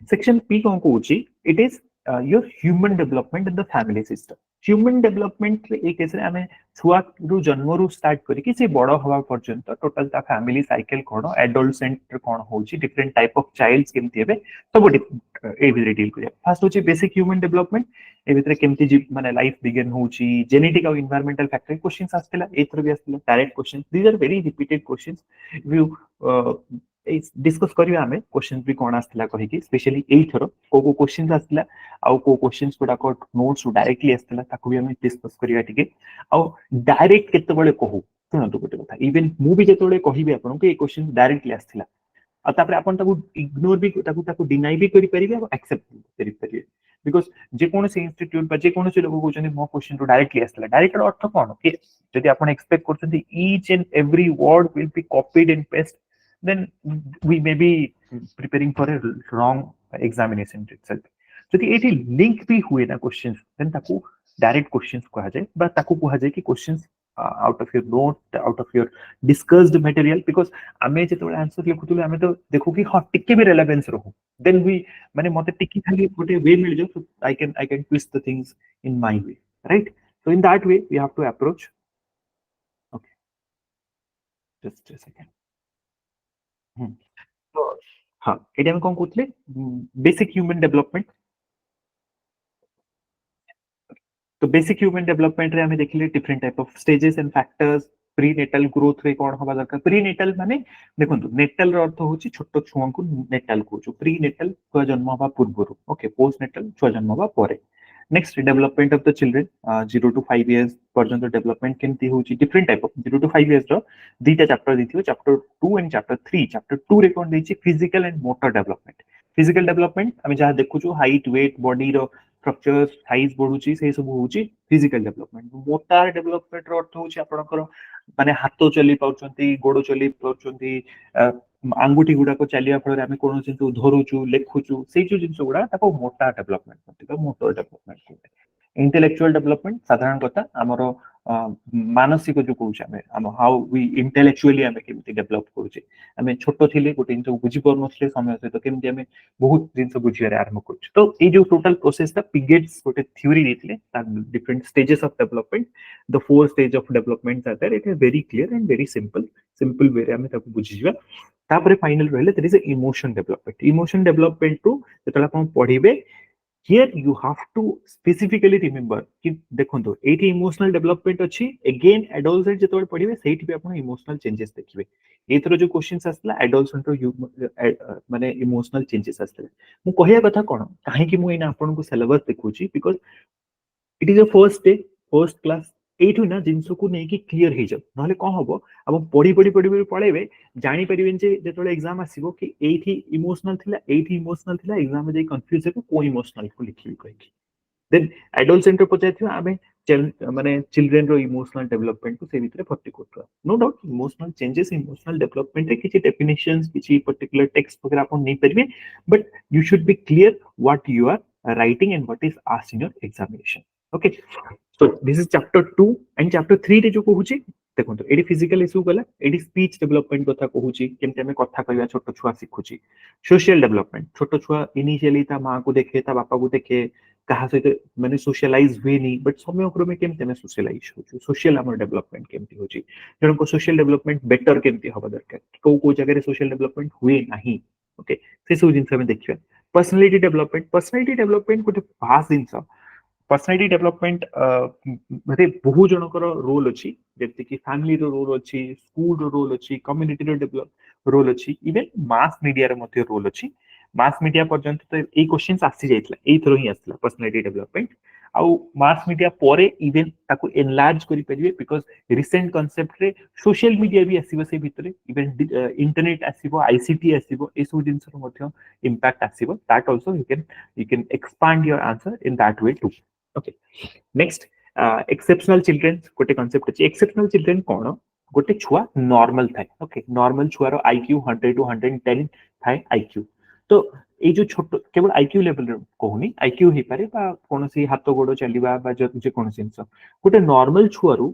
Section B कौन कहूची? It is your human development in the family system. Human development रे एक ऐसे हमें छुआ रु जन्म रु स्टार्ट करी कि से बड़ा हवा पर्यंत टोटल ता फैमिली साइकिल कोन एडोलसेंट कोन होची डिफरेंट टाइप ऑफ चाइल्ड्स केमती हेबे सब ए भितरे डील करिया. फर्स्ट होची बेसिक ह्यूमन डेवलपमेंट. ए भितरे केमती माने लाइफ बिगिन होची जेनेटिक और एनवायरमेंटल फैक्टर क्वेश्चंस आस्तिला एथर भी आस्तिला direct questions. These are very repeated questions. If you discuss करिया हमें क्वेश्चंस भी कोन आस्तिला कहि कि स्पेशली एई थरो को क्वेश्चंस आस्तिला आउ को क्वेश्चंस गुडा को नोट्स डायरेक्टली आस्तिला ताकू भी हमें डिस्कस करिया ठीक है. आउ डायरेक्ट केते बळे कहू सुनंतु गोटे कथा इवन मु भी जेते बळे कहिबे आपन के क्वेश्चन डायरेक्टली आस्तिला आ तापर आपन ताकू इग्नोर भी ताकू डिनाई भी करि परिबे आ एक्सेप्ट करि परिबे बिकॉज़ जे कोनोसी इंस्टीट्यूट बा जे कोनोसी लोग कहउछन मो क्वेश्चन तो डायरेक्टली आस्तिला डायरेक्ट अर्थ कोन कि जदि आपन एक्सपेक्ट करछन each and every word will be copied and paste then we may be preparing for a wrong examination itself. जदि एठी लिंक भी हुए ना क्वेश्चंस देन ताकू डायरेक्ट क्वेश्चंस कहा जाए बा ताकू कहा जाए कि questions out of your note out of your discussed material because आमे जेतबे आंसर लिखुतले आमे तो देखो कि हां टिके भी रेलेवेंस रहू देन वी माने मते टिकी खाली गोटे वे मिल जो so I can twist the things in my way right. So in that way we have to approach. Okay just a second. तो हाँ एटी हम कौन कहते बेसिक ह्यूमन डेवलपमेंट. तो बेसिक ह्यूमन डेवलपमेंट रे हमें देखिले different type of stages and factors. Prenatal growth रे कोन होबा दरकार. प्रीनेटल माने देखंतु नेटल रो अर्थ होची छोटो छुआ को नेटल कहू. प्रीनेटल छुआ जन्म होबा पूर्व. ओके पोस्ट नेटल छुआ जन्म होबा परे. Next development of the children 0 to 5 years पर्यंत डेवलपमेंट केमती होची different type of 0 to 5 years रो दीटा चैप्टर दिथियो. Chapter 2 and chapter 3. चैप्टर 2 रे कोन देछि physical and motor development. Physical development हमें जहां देखु छु हाइट वेट बॉडी रो स्ट्रक्चर साइज बढ़ुची से सब होची फिजिकल डेवलपमेंट. मोटर डेवलपमेंट रो अर्थ होची आपनकर माने हाथ चली पाउचंती गोड़ चली पाउचंती आंगुठी गुडा को चलिया फल आमे कोन जिंतु धरुचु लेखुचु से जो जिंस गुडा ताको मोटा डेवलपमेंट करते मोटर डेवलपमेंट करते. इंटेलेक्चुअल डेवलपमेंट साधारण कथा हमरो मानसिक जो कहूछ आमे हम हाउ वी इंटेलेक्चुअली आमे केमती डेवलप करूचे. आमे छोटो थिले गोटे जिंस बुझी परनसले समय से तो केमती आमे बहुत जिंस बुझियारे आरंभ करूछ. तो ए जो टोटल प्रोसेस ता पिगेट्स गोटे थ्योरी देथिले ता different stages of development. The 4 stage of development are there. It is very clear and very simple way रे आमे ताको बुझिजिबा. तापरे फाइनल रहले there is a emotion development. Emotion development टू जेतला आपण पढिबे here you have to specifically remember कि देखंतो एठी इमोशनल डेवलपमेंट अछि अगेन एडोलसेंट जेतबे पढिबे सेठी भी आपण इमोशनल चेंजेस देखिबे. एथरो जो क्वेश्चंस आसला एडोलसेंट रो माने इमोशनल चेंजेस आसले. मु कहिया कथा कोन काहे कि मु इना आपण को सिलेबस देखुची because it is a first day first class एठु ना जिंस को नै कि क्लियर हे जा नहले कोन हबो अब पढी पळेबे जानि परिबेन जे जेतोले एग्जाम आसीबो कि एठी इमोशनल थिला एग्जाम में जे कंफ्यूज हे को इमोशनल को लिखि कहि. देन एडोलसेंट रो पचाइथियो आमे माने चिल्ड्रन रो इमोशनल डेवलपमेंट को से भितरे फर्टी कोटवा. No doubt emotional changes emotional development रे किछि डेफिनेशंस किछि पर्टिकुलर टेक्स्ट वगैरह आपण नै परिबे but you should be clear what you are writing and what is asked in your examination. Okay so this is chapter 2 and chapter 3 रे जो कहूची देखंतो AD physical issue गला एडी स्पीच डेवलपमेंट कथा कहूची केमते हमें कथा कहया छोटो छुआ सिखुची. सोशल डेवलपमेंट छोटो छुआ इनिशियली ता मां को देखे ता बापा को देखे कहा सहित माने सोशलाइज हुए नहीं बट समय क्रमे केमते हमें सोशलाइज होछु. सोशल हमर डेवलपमेंट केमती होची जण को सोशल डेवलपमेंट बेटर केमती होबा दरकार को जगह रे सोशल डेवलपमेंट हुए नहीं. ओके से सब जिंस हमें देखिबा. पर्सनालिटी डेवलपमेंट गोटे खास जिंस. पर्सनालिटी डेवलपमेंट माने बहु जनकर रोल अछि जेते कि फैमिली रो रोल अछि स्कूल रो रोल अछि कम्युनिटी रो डेवलप रोल अछि इवन मास मीडिया रे मध्ये रोल अछि. मास मीडिया पर्यंत तो ए क्वेश्चंस आसी जाइतला ए थरो ही आसला पर्सनालिटी डेवलपमेंट आउ मास मीडिया परे इवन ताको एनलार्ज करि परिबे बिकॉज़ रिसेंट कांसेप्ट रे सोशल मीडिया भी आसीबो से भितरे इवन इंटरनेट आसीबो आईसीटी आसीबो ए सब जिंस रो मध्ये इंपैक्ट आसीबो. That also you can expand your answer in that way too. Okay next exceptional children गोटे कांसेप्ट अछि. एक्सेप्शनल चिल्ड्रन कोन गोटे छुआ नॉर्मल थाए. ओके नॉर्मल छुआ रो आईक्यू 100 to 110 थाए आईक्यू. तो ए जो छोटो केवल आईक्यू लेवल रे कहूनी आईक्यू हे पारे बा कोनसी हाथ गोडो चलीबा बा जे कोनसी इंस गोटे नॉर्मल छुआ रो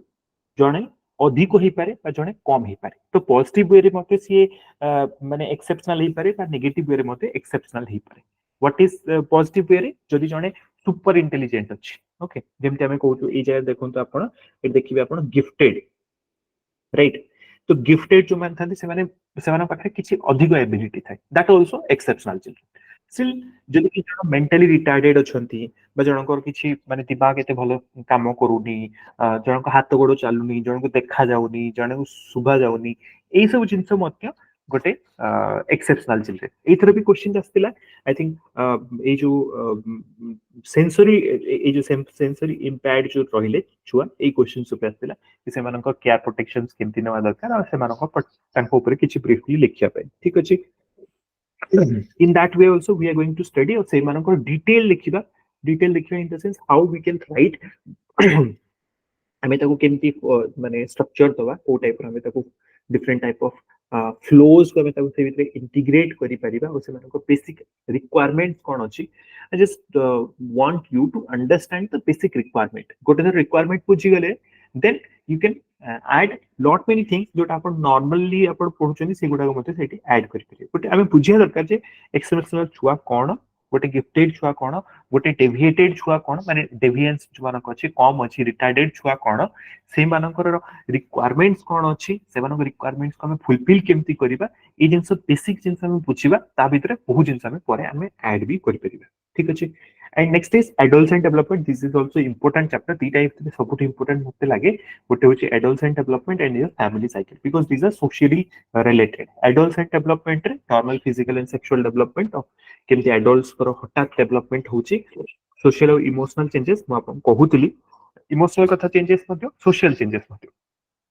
जणे अधिक हो पारे जड़े कम हो पारे तो पॉजिटिव वे रे मते सी माने एक्सेप्शनल हो पारे बा नेगेटिव वे रे मते एक्सेप्शनल हो पारे व्हाट इज पॉजिटिव वे रे जदि जड़े सुपर इंटेलिजेंट अछि ओके जेमते हमें कहू ए जगह देखंतु आपण ए देखिबे आपण गिफ्टेड राइट तो गिफ्टेड जो मान थांती से पाखे किसी अधिक एबिलिटी थाए that also exceptional children still जदि कि जण मेंटली रिटार्डेड अछंती बा जनकर किछि माने दिमाग एते भलो काम करूनी जनक हाथ गोड़ चालुनी जनक देखा जाउनी जनक सुभा जाउनी एई सब जिंस मध्य गोटे एक्सेप्शनल चिल्ड्रन एथर भी क्वेश्चन आस्तिला आई थिंक ए जो सेंसरी इम्पेयर्ड जो रहिले छुआ ए क्वेश्चन सुपे आस्तिला कि सेमानक केयर प्रोटेक्शंस केमति नवा दरकार आ सेमानक तांको ऊपर किछि ब्रीफली लिखिया पे ठीक अछि in that way also we are going to study or say manako detail likhiba in the sense how we can write ame taku kemti mane structure daba o type ame taku different type of flows ko ame taku se vitre integrate kari pariba o se manako basic requirements kon achi I just want you to understand the basic requirement gote the requirement puji gale then you can add lot many things जो आपण normally आपण पढुचनी से गुडा मते सेठी add करि परिबे but आमे बुझिया दरकार जे एक्सेप्शनल छुआ कोन गोटे गिफ्टेड छुआ कोन गोटे डेविएटेड छुआ कोन माने डेविएंस जो मानक अछि कम अछि रिटार्डेड छुआ कोन से मानकर रिक्वायरमेंट्स कोन अछि से मानक रिक्वायरमेंट्स को हम फुलफिल केमति करिबा ए जिंस बेसिक जिंस हम बुझिबा ता भितरे बहुत जिंस हम परे हमें ऐड भी करि परिबा ठीक अछि and next is adolescent development this is also important chapter ती टाइप से सबुठ important मते लागे गोटे होची adolescent development and your family cycle because these are socially related adolescent development रे normal physical and sexual development of केमति adults करो हठात development होची social और emotional changes म आपन कहूतली emotional कथा changes मध्ये social changes मध्ये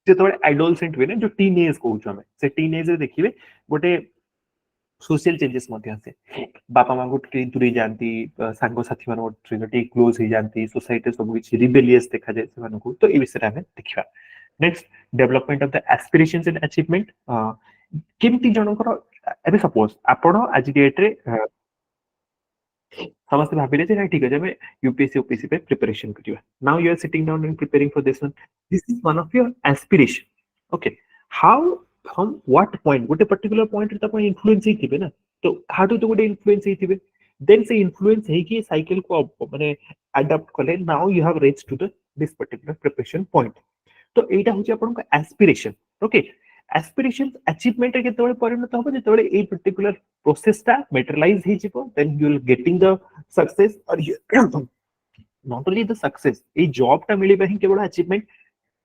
जेतबे adolescent वे जो teenage कहूछ हमें से teenage रे देखिबे गोटे सोशल चेंजेस मध्ये आसे बापा मां को दूरी जानती सांगो साथी मान को क्लोज हो जानती सोसाइटी सब कुछ रिबेलियस देखा जाए से को तो ए विषय हमें देखिबा next development of the aspirations and achievement केमति जनकर एबे सपोज आपण आज डेट रे समस्त भाबिले जे ठीक है हमें यूपीएससी ओपीएससी पे प्रिपरेशन करिवा now you are sitting down and preparing for this one this is one of your aspiration okay how from what point गोटे पर्टिकुलर पॉइंट रे त कोन इन्फ्लुएंस ही थिबे ना तो हाउ टू गोटे इन्फ्लुएंस ही थिबे देन से इन्फ्लुएंस है कि साइकिल को माने अडॉप्ट करले now you have reached to the this particular preparation point तो एटा होची आपन को एस्पिरेशन ओके एस्पिरेशन अचीवमेंट रे केतबे परिणत होबो जेतबे ए पर्टिकुलर प्रोसेस ता मटेरियलाइज ही जिवो then you will getting the success और नॉट ओनली द सक्सेस ए जॉब ता मिली बहिं केवल achievement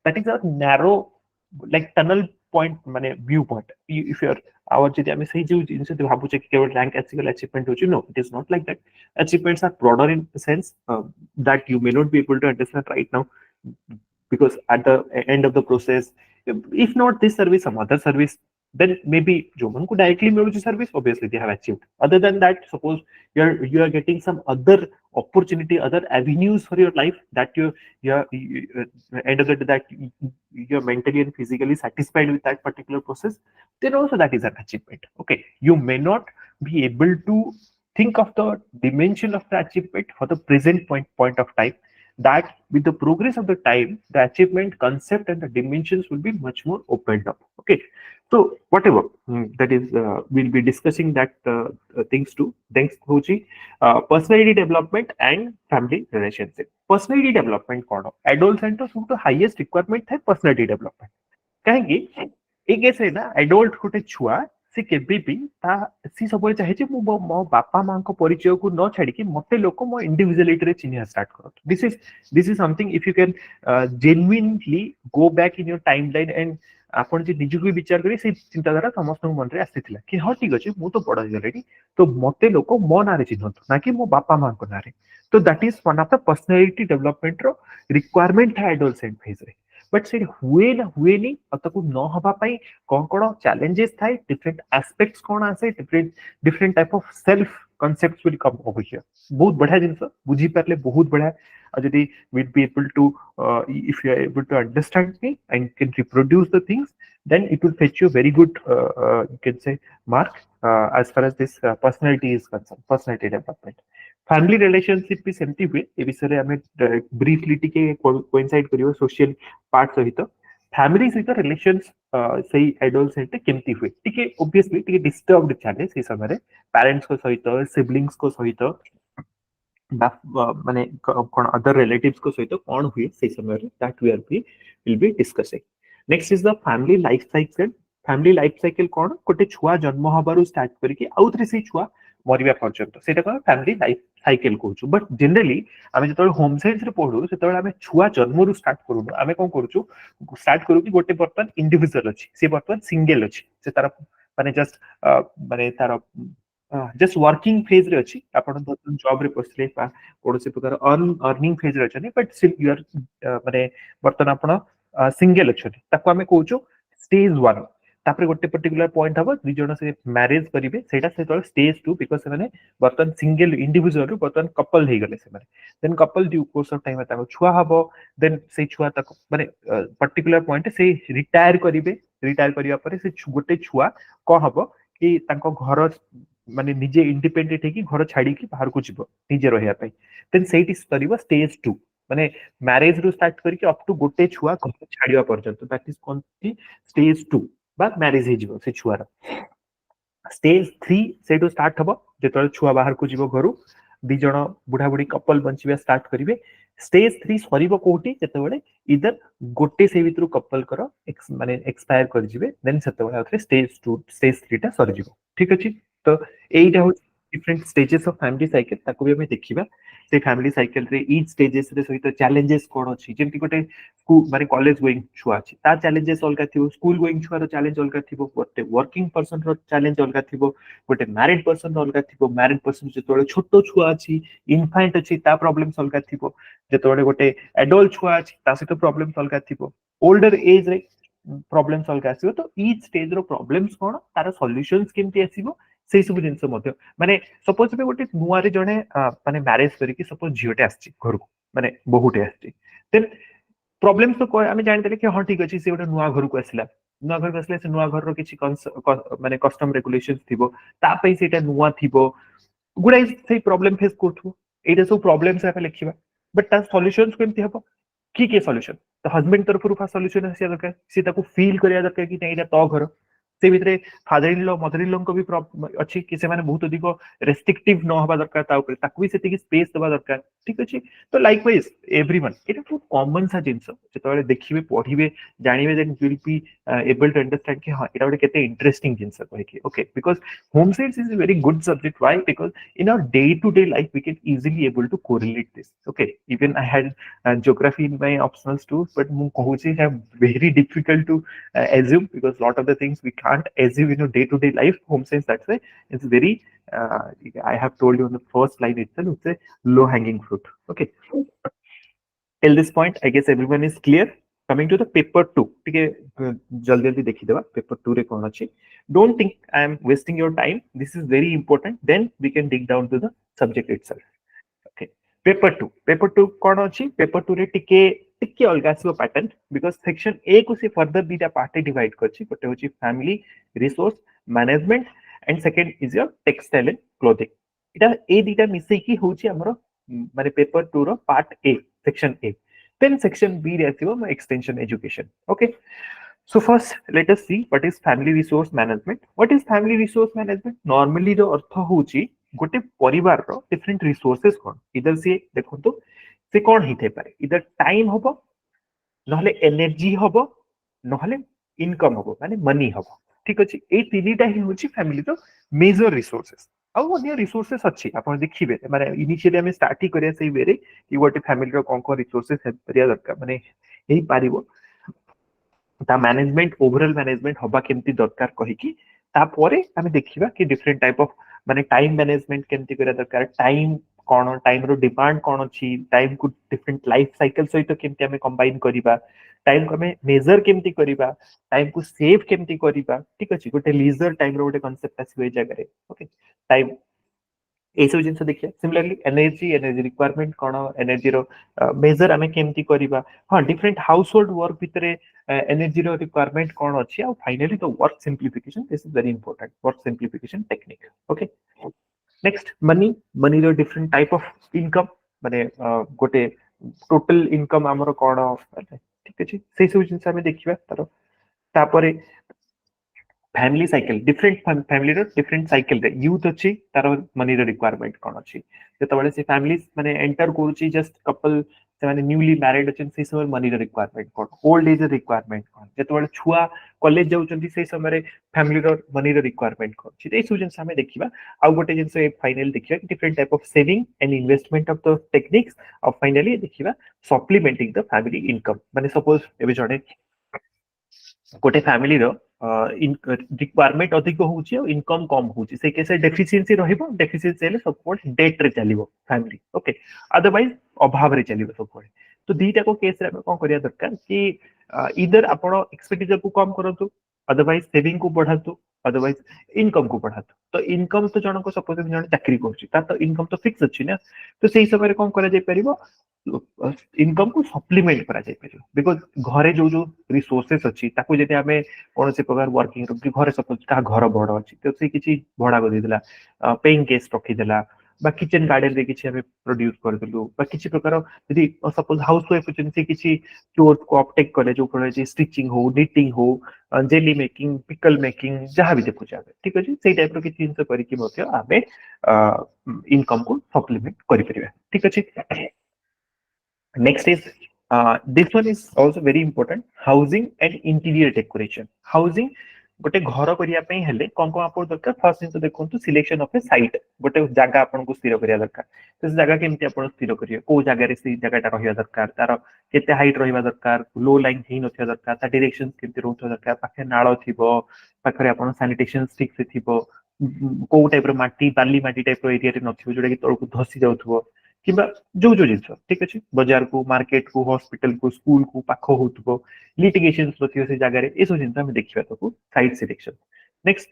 that is a narrow like tunnel point माने view point if you are our जति हमें सही जो जिनसे भाबु che केवल रैंक एथिकल अचीवमेंट होची no it is not like that achievements are broader in the sense that you may not be able to understand right now because at the end of the process if not this service some other service then maybe जो मन को directly मिलुची service obviously they have achieved other than that suppose you are getting some other opportunity other avenues for your life that you end of the day that you're mentally and physically satisfied with that particular process then also that is an achievement okay you may not be able to think of the dimension of the achievement for the present point of time that with the progress of the time the achievement concept and the dimensions will be much more opened up okay so whatever that is we'll be discussing that things too thanks hoji personality development and family relationship personality development kono adolescent to highest requirement है personality development कहेंगे एक ऐसे ना adult गोटे छुआ से केबे भी ता सी सबले चाहे जे मो बापा मां को परिचय को न छाडी कि मते लोक मो इंडिविजुअलिटी रे चिन्ह स्टार्ट करत this is something if you can genuinely go back in your timeline and आपण जे निज को विचार करी से चिंताधारा समस्त मन रे आसीथिला कि हां ठीक अछि मु तो बड़ ऑलरेडी तो मते लोक मो नारे चिन्हत ना कि मो बापा मां को नारे तो that is one of the personality development रो रिक्वायरमेंट है एडोलसेंट फेज रे बट से हुए ना हुए नहीं अतको न हबा पई कोन चैलेंजेस थाई डिफरेंट एस्पेक्ट्स कोन आसे different type of self concepts will come over here बहुत बढ़िया जिंस बुझी परले बहुत बढ़िया यदि we'll be able to if you are able to understand me and can reproduce the things then it will fetch you very good you can say mark as far as this personality is concerned personality development family relationship भी सेमती हुए ए विषय रे हमें briefly टिके coincide करियो social part सहित family सहित रिलेशंस सही एडल्ट सहित केमती हुए टिके ऑब्वियसली टिके डिस्टर्ब्ड चले से समय रे पेरेंट्स को सहित सिबलिंग्स को सहित माने कोन अदर रिलेटिव्स को सहित कोन हुए से समय रे that we are be will be discussing next is the family life cycle family life cycle कोन कोटे छुआ जन्म हबारु स्टार्ट करके आउथरे से छुआ मरिबा पर्यंत सेटा कोन फैमिली लाइफ साइकिल कहूछु बट जनरली आमे जतोल होम साइंस रे पढु सेतोल आमे छुआ जन्म रु स्टार्ट करू आमे कोन करूछु स्टार्ट करू कि गोटे बर्तन इंडिविजुअल अछि से बर्तन सिंगल अछि से तार माने जस्ट माने तार जस्ट वर्किंग फेज रे अछि आपण जॉब रे पसले कोनोसी प्रकार अर्निंग फेज रे अछि बट स्टिल यू आर माने बर्तन आपण सिंगल अछि ताको आमे कहूछु स्टेज 1 तापर गोटे पर्टिकुलर पॉइंट हबो दि जण से मैरिज करिवे सेटा से तोल स्टेज 2 बिकॉज़ से माने बर्तन सिंगल इंडिविजुअल रु बर्तन कपल हे गले से माने then couple due course of time ताको छुआ हबो देन से छुआ ताको माने पर्टिकुलर पॉइंट से रिटायर करिवे रिटायर करिया परे से गोटे छुआ को हबो कि ताको घर माने निजे इंडिपेंडेंट है कि घर छाड़ी की बाहर को जीवो निजे रहया पई देन सेट इज करिवो स्टेज 2 माने मैरिज रु स्टार्ट करके अप टू गोटे छुआ घर छाड़िया पर्यंत दैट इज कोन स्टेज 2 बा मैरिज हे जीवो से छुआर स्टेज 3 सेटो स्टार्ट हबो जेतोल छुआ बाहर को जीवो घरु दि जण बुढ़ा बुढ़ी कपल बंचिबा स्टार्ट करिवे स्टेज 3 सरीबो कोठी जेतेबेले इधर गोटे से भितरु कपल करो माने एक्सपायर कर जिवे देन सेतेबेले आउथरे स्टेज 2 स्टेज 3 टा सरी जीवो ठीक अछि तो एइटा हो different stages of family cycle ताको भी हमें देखिबा से फैमिली साइकिल रे ईच स्टेजेस रे सहित चैलेंजेस कोन अछि जेमति गोटे स्कूल माने कॉलेज गोइंग छुआ अछि ता चैलेंजेस अलगा थिबो स्कूल गोइंग छुआ रो चैलेंज अलगा थिबो गोटे वर्किंग पर्सन रो चैलेंज अलगा थिबो गोटे मैरिड पर्सन रो अलगा थिबो मैरिड पर्सन जेतोले छोटो छुआ अछि इन्फैंट अछि ता प्रॉब्लम्स अलगा थिबो जेतोले गोटे एडल्ट छुआ अछि ता सहित प्रॉब्लम्स अलगा थिबो ओल्डर एज रे प्रॉब्लम्स अलगा आसीबो तो ईच स्टेज रो प्रॉब्लम्स कोन तार सॉल्यूशंस केमति आसीबो से सब जिंस मध्य माने सपोज पे गोटे नुआ रे जणे माने मैरिज करिकि सपोज झियोटे आछि घर को माने बहुटे आछि देन प्रॉब्लम्स तो कोइ आमे जानि देले कि हां ठीक अछि से गोटे नुआ घर को आसिला नुआ घर को आसिला से नुआ घर रो किछि माने कस्टम रेगुलेशंस थिबो ता पई सेटा नुआ थिबो गुडा से प्रॉब्लम फेस करथु एटा सब प्रॉब्लम्स आफे लिखिबा बट ता सॉल्यूशंस केमति हबो की सॉल्यूशन तो हस्बैंड तरफ रु सॉल्यूशन आसी दरकार से ताको फील करिया दरकार कि एटा तो घर से भितरे father in law mother in law को भी अच्छी कि से माने बहुत अधिक रेस्ट्रिक्टिव न होबा दरकार ता ऊपर ताकू भी सेति स्पेस देबा दरकार ठीक अछि तो likewise everyone it is common सा जिंस जेतोले देखिबे पढिबे जानिबे then you will be able to understand कि हां एटा गोटे केते इंटरेस्टिंग जिंस कहि कि okay because home science is a very good subject why because in our day to day life we can easily able to correlate this okay even I had geography in my optionals too but mu kohuchi have very difficult to assume because lot of the things we can't assume in your day to day life home science that's why it's very I have told you on the first line itself it's a low hanging fruit okay till this point I guess everyone is clear coming to the paper 2 ठीक है जल्दी जल्दी देखि देबा paper 2 रे कोन अछि don't think I am wasting your time this is very important then we can dig down to the subject itself okay paper 2 कोन अछि paper 2 रे टिके अलगा सिबो पैटर्न बिकॉज़ सेक्शन ए को से फर्दर दीटा पार्ट डिवाइड करछि गोटे होछि family resource management and second is your textile and clothing इटा ए दीटा मिसै की होछि हमरो माने पेपर 2 रो part A section A then section B रे आसीबो extension education okay so first let us see what is family resource management what is family resource management normally रो अर्थ होछि गोटे परिवार रो डिफरेंट रिसोर्सेस कोन इधर से देखंतु से कोन हिते पारे इधर टाइम होबो नहले एनर्जी होबो नहले इनकम होबो माने मनी होबो ठीक अछि ए तीनीटा ही होछि फैमिली रो मेजर रिसोर्सेस आ अन्य रिसोर्सेस अछि आपण देखिबे माने इनिशियली हम स्टार्ट ही करिया सेही बेरे कि गोटे फैमिली रो कोन रिसोर्सेस हेरिया दरकार माने एही पारिबो ता मैनेजमेंट ओवरऑल मैनेजमेंट होबा केमती दरकार कहि कि ता परे हम देखिबा कि डिफरेंट टाइप ऑफ माने टाइम मैनेजमेंट केमती करा दरकार टाइम कोन टाइम रो डिमांड कोन अछि टाइम को डिफरेंट लाइफ साइकिल सहित केमती हमें कंबाइन करिबा टाइम को हमें मेजर केमती करिबा टाइम को सेव केमती करिबा ठीक अछि गोटे लीजर टाइम रो गोटे कांसेप्ट आसी होय जगह रे ओके टाइम ए सब जिंस देखिए सिमिलरली एनर्जी रिक्वायरमेंट कोन एनर्जी रो मेजर हमें केमती करिबा हां डिफरेंट हाउस होल्ड वर्क भितरे एनर्जी रो रिक्वायरमेंट कोन अछि आ finally the work simplification this is very important work simplification technique okay next money रो डिफरेंट टाइप ऑफ इनकम माने गोटे टोटल इनकम हमरो कोन ठीक अछि सेही सब जिंस हमें देखिबा तारो तापरे फैमिली साइकिल डिफरेंट फैमिली रो डिफरेंट साइकिल रे यूथ अछि तारो मनी रो रिक्वायरमेंट कोन अछि जेतबेले से फैमिली माने एंटर करूची जस्ट कपल से माने न्यूली मैरिड अछि से समय मनी रो रिक्वायरमेंट कोन ओल्ड एज रिक्वायरमेंट कोन जेतबेले छुआ कॉलेज जाउचंती से समय रे फैमिली रो मनी रो रिक्वायरमेंट कोन छी ए सब जिंस हमें देखिबा आ गोटे जिंस फाइनल देखिबा कि different type of saving and investment of the techniques और फाइनली देखिबा सप्लीमेंटिंग द फैमिली इनकम माने सपोज एबे जणे गोटे फैमिली रो रिक्वायरमेंट अधिक होउची और इनकम कम होउची से केसे डेफिशिएंसी रहइबो डेफिशिएंसी हेले सपोर्ट डेट रे चलिबो फैमिली ओके अदरवाइज अभाव रे चलिबो सपोर्ट तो दीटा को केस रे कोन करिया दरकार कि इधर आपण एक्सपेंडिचर को कम करंतु अदरवाइज सेविंग को बढ़ातु अदरवाइज इनकम को बढ़ातु तो इनकम तो जण को सपोज जण चाकरी करछि ता तो इनकम तो फिक्स अछि ना तो सेही समय रे कोन करा जाय परिबो इनकम को सप्लीमेंट करा जाय परिबो बिकॉज़ घरे जो रिसोर्सेस अछि ताको जदि हमें कौन से प्रकार वर्किंग घर सपोज का घर बड़ अच्छी तो से किसी भड़ा कर देला पेइंग गेस्ट रखीदेला बा किचन गार्डन रे किसी हमें प्रोड्यूस करदेलु बा किसी प्रकार यदि सपोज हाउस वाइफ अछि किसी चोर्स को अपटेक करे जो करे स्टिचिंग हो निटिंग हो जेली मेकिंग पिकल मेकिंग जहां भी देखु जाबे ठीक अछि सेही टाइप रो किछि जिंस करिकि मते आबे इनकम को सप्लीमेंट करि परिबा ठीक अछि next is this one is also very important housing and interior decoration housing गोटे घर करिया पई हेले कोन कोन आपन दरकार फर्स्ट दिन तो देखंतु सिलेक्शन ऑफ ए साइट गोटे जगह आपन को स्थिर करिया दरकार तो जगह केमति आपन स्थिर करिया को जगह रे से जगह ता रहिया दरकार तार केते हाइट रहिबा दरकार लो लाइन हेइ नथिया दरकार ता डायरेक्शन केमति रहथो दरकार पाखे नाळ थिबो पाखरे आपन सैनिटेशन स्टिक से थिबो को टाइप रो माटी बाली माटी टाइप रो एरिया रे नथिबो जोडा कि तळकु धसी जाउथबो किबा जो जिंस ठीक अछि बाजार को मार्केट को हॉस्पिटल को स्कूल को पाखो होतबो लिटिगेशंस रथियो से जगह रे एसो जिंस हम देखिबा तो साइट सिलेक्शन नेक्स्ट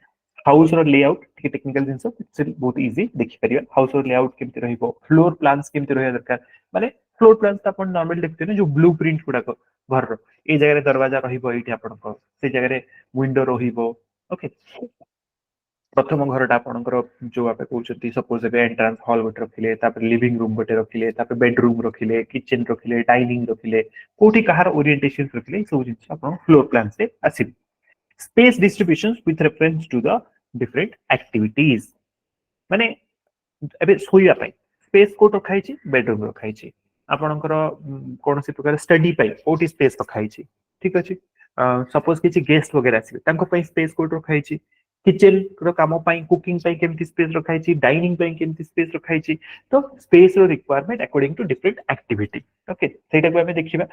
हाउस रो लेआउट ठीक टेक्निकल जिंस इट्स बहुत इजी देखि परिबा हाउस रो लेआउट केमति रहिबो फ्लोर प्लान्स केमति रहया दरकार माने फ्लोर प्लान्स त अपन नॉर्मल देखते ने जो ब्लूप्रिंट गुडा को घर रो ए जगह रे दरवाजा रहिबो एठी अपन को से जगह रे विंडो रहिबो ओके प्रथम घरटा आपणकर जो आप कहते सपोज एंट्रांस हॉल गोटे रखिले तापर लिविंग रूम गोटे रखिले तापर बेडरूम रखिले किचन रखिले डाइनिंग रखिले कोठी कहार ओरिएंटेशन रखिले सब जिंस आपण फ्लोर प्लान से आसी space distribution with reference to the different activities माने एबे सोइया पई स्पेस कोट रखाई छी बेडरूम रखाई छी आपणकर कोनसी प्रकार स्टडी पई कोठी स्पेस रखाई छी ठीक अछि सपोज किछि गेस्ट वगैरह आसी तांको पई स्पेस कोट रखाई छी किचन रो कामो पई कुकिंग पई केमति स्पेस रखाई छी डाइनिंग पई केमति स्पेस रखाई छी तो स्पेस रो requirement according to different activity okay सेटा को हमें देखिबा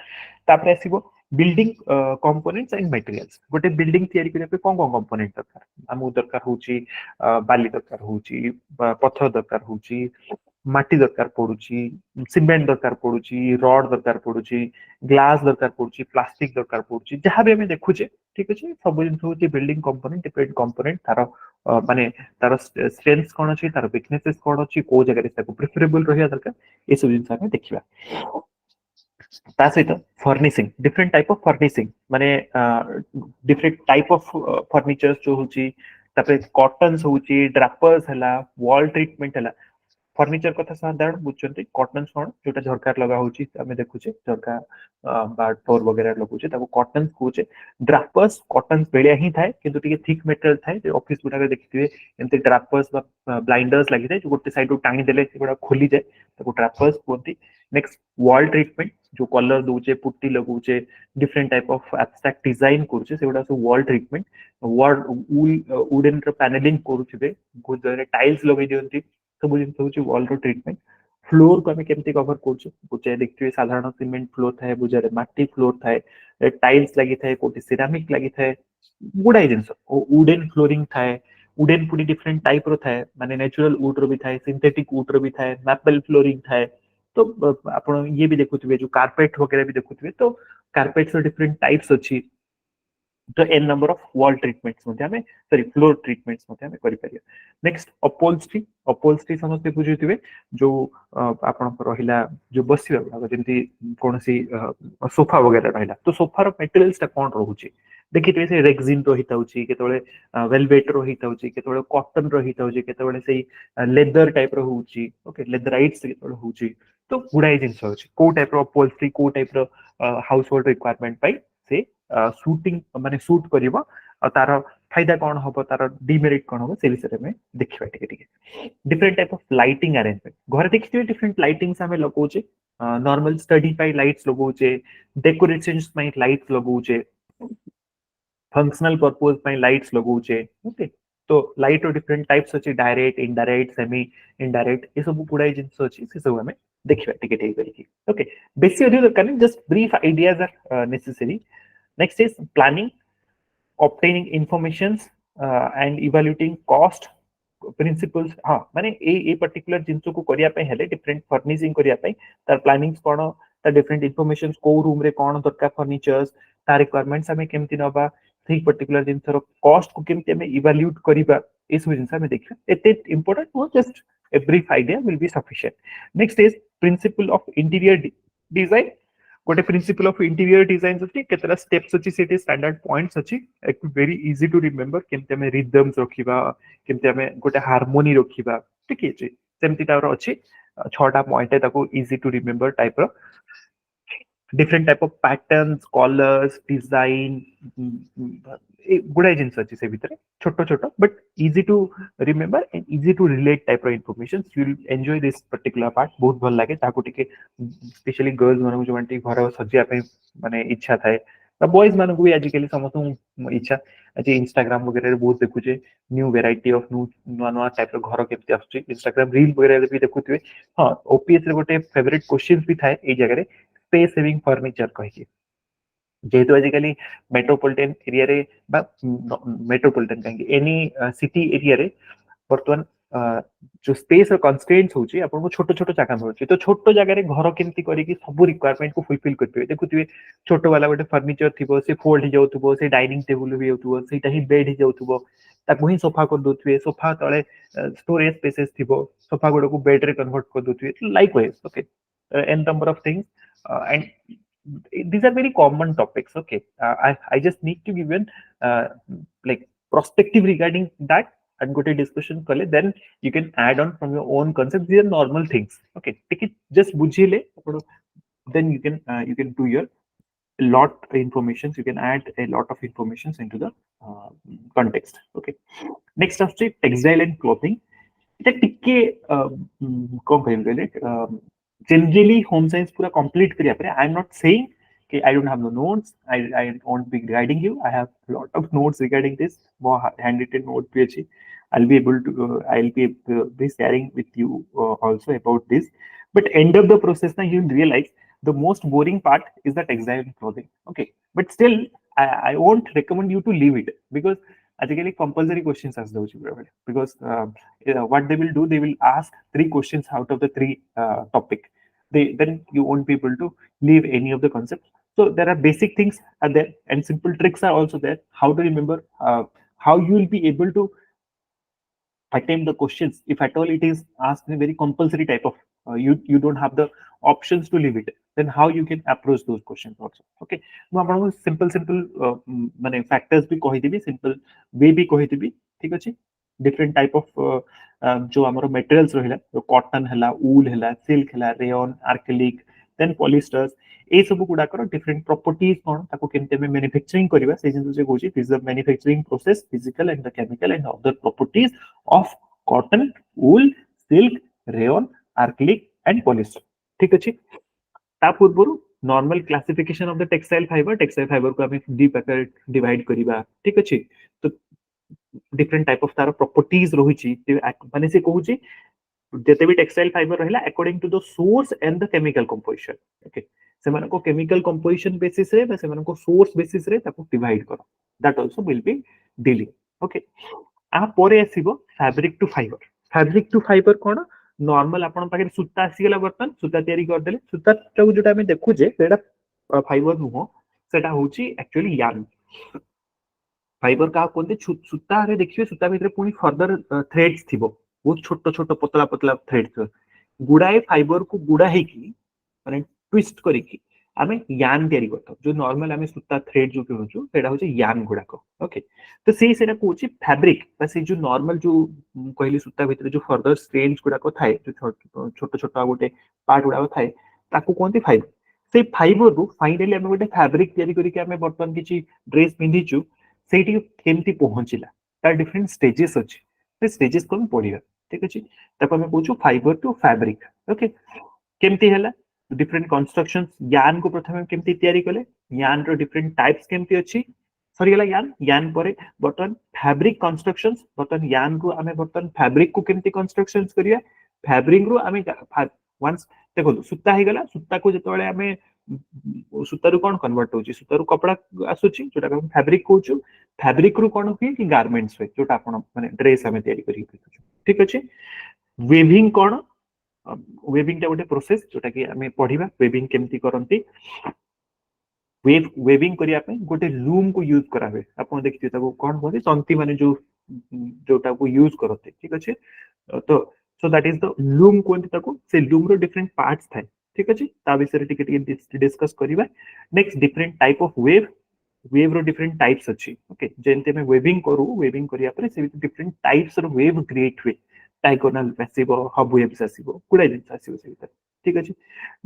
तापर आसीबो बिल्डिंग कंपोनेंट्स एंड मटेरियल्स गोटे बिल्डिंग तयारी करिया पे कोन कोन कंपोनेंट दरकार हमु दरकार होची बाली दरकार होची पत्थर दरकार होची माटी दरकार पडुची सीमेंट दरकार पडुची रॉड दरकार पडुची ग्लास दरकार पडुची प्लास्टिक दरकार पडुची जहां भी हमें देखुचे ठीक अछि सब जिंस होची बिल्डिंग कंपोनेंट डिफरेंट कंपोनेंट तार माने तार स्ट्रेंथ्स कोन अछि तार वीकनेसेस कोन अछि को जगह रे ताको प्रेफरेबल रहिया दरकार ए सब जिंस हमें देखिबा ता सहित furnishing different type of furnishing माने डिफरेंट टाइप ऑफ फर्नीचर जो होची तापर कॉटन्स होची ड्रापर्स हला वॉल ट्रीटमेंट हला फर्निचर कथा साधारण बुझछन्ती कॉटन्स कोन जोटा झरकार लगा होची हमें देखुचे झरका बार फ्लोर वगैरह लगुचे ताको कॉटन्स कोचे ड्रापर्स कॉटन्स बेलिया ही थाए किंतु टिके थिक मेटेरियल थाए जे ऑफिस गुडा देखिथिबे एंते ड्रापर्स बा ब्लाइंडर्स लागि थाए जो गोटे साइड रो टाणी देले सेगुडा खोली जाए ताको ड्रापर्स कोंती नेक्स्ट वॉल ट्रीटमेंट जो कलर दोचे पुट्टी लगुचे different type of abstract design करूचे सेगुडा सब वॉल ट्रीटमेंट वॉल वुडन रो पैनलिंग करूथिबे गोदरे टाइल्स लगै दियंती सब जिंस होची वॉल रो ट्रीटमेंट फ्लोर को हमें केमती कवर करछु बुझे देखथिबे साधारण सीमेंट फ्लोर थाए बुझारे माटी फ्लोर थाए टाइल्स लागि थाए कोटी सिरामिक लागि थाए गुडाई जिंस वुडन फ्लोरिंग थाए वुडन पुनी डिफरेंट टाइप रो थाए माने नेचुरल वुड रो भी थाए सिंथेटिक वुड रो भी थाए मैपल फ्लोरिंग थाए तो आपण ये भी देखुथिबे जो कारपेट वगैरह भी देखुथिबे तो कारपेट्स रो डिफरेंट टाइप्स अछि तो an number of wall treatments मध्ये हमें सॉरी फ्लोर ट्रीटमेंट्स मध्ये हमें करि परिया नेक्स्ट अपहोल्स्ट्री समझते बुझिथिबे जो आपण रहिला जो बसिबा भाग जेंति कोनसी सोफा वगैरह रहिला तो सोफा रो मटेरियल्स ता कोन रहउची देखिथिबे से रेक्सिन रहिता होची केतबेले वेलवेट रहिता होची केतबेले कॉटन रहिता होची केतबेले से लेदर टाइप रो होची ओके लेदराइट्स केतबेले होची तो गुड़ाई जिनस अछि को टाइप रो अपहोल्स्ट्री को टाइप रो हाउस होल्ड रिक्वायरमेंट पाई से शूटिंग माने शूट करिवो आ तार फायदा कोन हबो तार डिमेरिट कोन हबो से विषय में देखिबा टिके different type of lighting arrangement घर देखिबे डिफरेंट लाइटिंग्स हमें लगौचे नॉर्मल स्टडी पाई लाइट्स लगौचे डेकोरेशंस पाई लाइट्स लगौचे फंक्शनल पर्पस पाई लाइट्स लगौचे ओके तो लाइट रो डिफरेंट टाइप्स अछि डायरेक्ट इनडायरेक्ट सेमी इनडायरेक्ट ए सब गुडाई जिंस अछि से सब हमें देखिबा टिके करिकी ओके बेसी अधिक दरकार just brief ideas are necessary next is planning obtaining informations and evaluating cost principles हाँ माने ए पर्टिकुलर जिंसो को करिया पे हेले डिफरेंट फर्निशिंग करिया पे तार प्लानिंग्स कोन तार डिफरेंट इन्फॉर्मेशंस को रूम रे कोन दरकार फर्नीचर्स तार रिक्वायरमेंट्स हमें केमति नबा से पर्टिकुलर जिंसर कॉस्ट को केमति हमें इवैल्यूएट करिबा ए सब जिंस हमें देखिबा एते important know just a brief idea will be sufficient. Next is principle of interior design. गोटे प्रिंसिपल ऑफ इंटीरियर डिजाइन अछि केतरा स्टेप्स अछि सेटे स्टैंडर्ड पॉइंट्स अछि वेरी इजी टू रिमेंबर केमते हमें रिदम्स रखिबा केमते हमें गोटे हार्मोनी रखिबा ठीक अछि सेमति टावर अछि 6टा पॉइंट है ताको इजी टू रिमेंबर टाइप रो different type of patterns colours design गुडाई जिंस अछि से भीतर छोटो छोटो but easy to remember and easy to relate type रो information you will enjoy this particular part बहुत भल लागे ताको टिके स्पेशली गर्ल्स मानक जो आंटी घर सजिया पे माने इच्छा थाए त बॉयज मानक भी आजिकली समस्त इच्छा अछि इंस्टाग्राम वगैरह बहुत देखुचे न्यू वैरायटी ऑफ न्यू नवा टाइप रो घर केमति आछी इंस्टाग्राम रील वगैरह भी देखुथिबे हां ओपीएस रे गोटे फेवरेट क्वेश्चंस भी थाए ए जगह रे स्पेस सेविंग फर्नीचर कहि जेहेतु आजिकली मेट्रोपॉलिटन एरिया रे बा मेट्रोपॉलिटन कहि एनी सिटी एरिया रे वर्तमान जो स्पेस और कंस्ट्रेंट्स होची आपन को छोटो छोटो जगह मिलुची तो छोटो जगह रे घर केमति करी कि सब रिक्वायरमेंट को फुलफिल करबे देखुथिबे छोटो वाला गोटे फर्नीचर थिबो से फोल्ड हो जाउथबो से डाइनिंग टेबल भी होथबो सेटा ही बेड हो जाउथबो ताको ही सोफा कर दोथबे सोफा तळे स्टोरेज स्पेसेस थिबो सोफा गोडो को बेड रे कन्वर्ट कर दोथबे likewise okay an number of things and these are very common topics okay I just need to give an like perspective regarding that and go to discussion kale then you can add on from your own concepts these are normal things okay take it just bujhile then you can do your lot informations you can add a lot of informations into the context okay next up textile and clothing এটা টিকে কোন কইলে generally home science pura complete kariya pare I am not saying कि I don't have no notes I won't be guiding you I have a lot of notes regarding this more handwritten note पे अछि I'll be able to I'll be sharing with you also about this but end of the process now you will realize the most boring part is the textile clothing okay but still I won't recommend you to leave it because आजकल compulsory questions as those because what they will do they will ask 3 questions out of the 3 topic then you won't be able to leave any of the concepts so there are basic things are there and simple tricks are also there how to remember how you will be able to attempt the questions if at all it is asked in a very compulsory type of you don't have the options to leave it then how you can approach those questions also okay ମୁଁ ଆପଣଙ୍କୁ simple ମାନେ factors भी କହିଦେବି simple way भी କହିଦେବି ठीक ଅଛି different type of जो हमरो materials रहिला cotton हला wool हला silk हला rayon acrylic then polysters ए सब गुडा कर different properties कोन ताको केमते में manufacturing करबा से जिंस जे कहूची this is the manufacturing process physical and the chemical and other properties of cotton wool silk rayon acrylic and polyester ठीक अछि ता पूर्वरु normal classification of the textile fibre को हमें डीप आकार डिवाइड करिबा ठीक अछि तो डिफरेंट टाइप ऑफ तार प्रॉपर्टीज रहुची माने से कहूची जते भी टेक्सटाइल फाइबर रहला according to the source and the chemical composition okay से माने को केमिकल कंपोजिशन बेसिस रे से माने को सोर्स बेसिस रे ताको डिवाइड करो that also will be dealing okay आ परे आसीबो फैब्रिक टू फाइबर कोन नॉर्मल आपण पाखे सूता आसी गेला बर्तन सूता तयारी कर देले सूता जो जोटा हमें देखु जे सेटा फाइबर नुहो सेटा होची एक्चुअली यार्न फाइबर का कोनते सूता रे देखियो सूता भीतर पुनी फर्दर थ्रेड्स थिबो बहुत छोटो छोटो पतला पतला थ्रेड्स गुडाए फाइबर को गुडा हे की माने ट्विस्ट करी की आमे यान तयारी करथौ जो नॉर्मल आमे सूता थ्रेड जो कहउछु सेटा होचे यान गुडाको ओके तो सेटा कोची फैब्रिक बस जो नॉर्मल जो कहली सूता भितर जो फर्दर स्ट्रेंज गुडाको थाए जो छोट छोट गोटे पार्ट गुडाको थाए ताको कोनती फाइबर से फाइबर रु फाइनली आमे गोटे फैब्रिक तयारी करिके आमे बर्तन किछि ड्रेस पिंधिचु सेठी केमती पहुंचिला तार डिफरेंट स्टेजेस अछि से स्टेजेस को हम पढिबा ठीक अछि ताको आमे कहउछु फाइबर टू फैब्रिक ओके केमती हला डिफरेंट कंस्ट्रक्शंस यान को प्रथम केमती तयारी कले यान रो डिफरेंट टाइप्स केमती अछि सॉरी गला यान परे बर्तन फैब्रिक कंस्ट्रक्शंस बर्तन यान रो आमे बर्तन फैब्रिक को केमती कंस्ट्रक्शंस करिया फैब्रिक रो आमे वंस देखो सूता हे गला सूता को जतबेले आमे सूता रो कोन कन्वर्ट होची सूता रो कपड़ा आसुची जोटा हम फैब्रिक कहउछु फैब्रिक रो कोन होई कि गारमेंट्स होय जोटा आपण माने ड्रेस आमे तयारी करी ठीक अछि वेविंग कोन वेविंग टा गोटे प्रोसेस जोटा कि आमे पढिबा वेविंग केमती करंती वेविंग करिया पे गोटे लूम को यूज करा हुए आपण देखिए ताको कोन बोली तंती माने जो जोटा को यूज करते ठीक अछि तो so that is the loom कोंती ताको से लूम रो डिफरेंट पार्ट्स थाए ठीक अछि ता विषय टिके डिस्कस करिबा next different type of weave रो डिफरेंट टाइप्स अछि ओके जेंते में वेविंग करू वेविंग करिया पर से डिफरेंट टाइप्स रो वेव क्रिएट हुए डायगोनल आसीबो हब वेव्स आसीबो कुडा जिंस आसीबो से भीतर ठीक अछि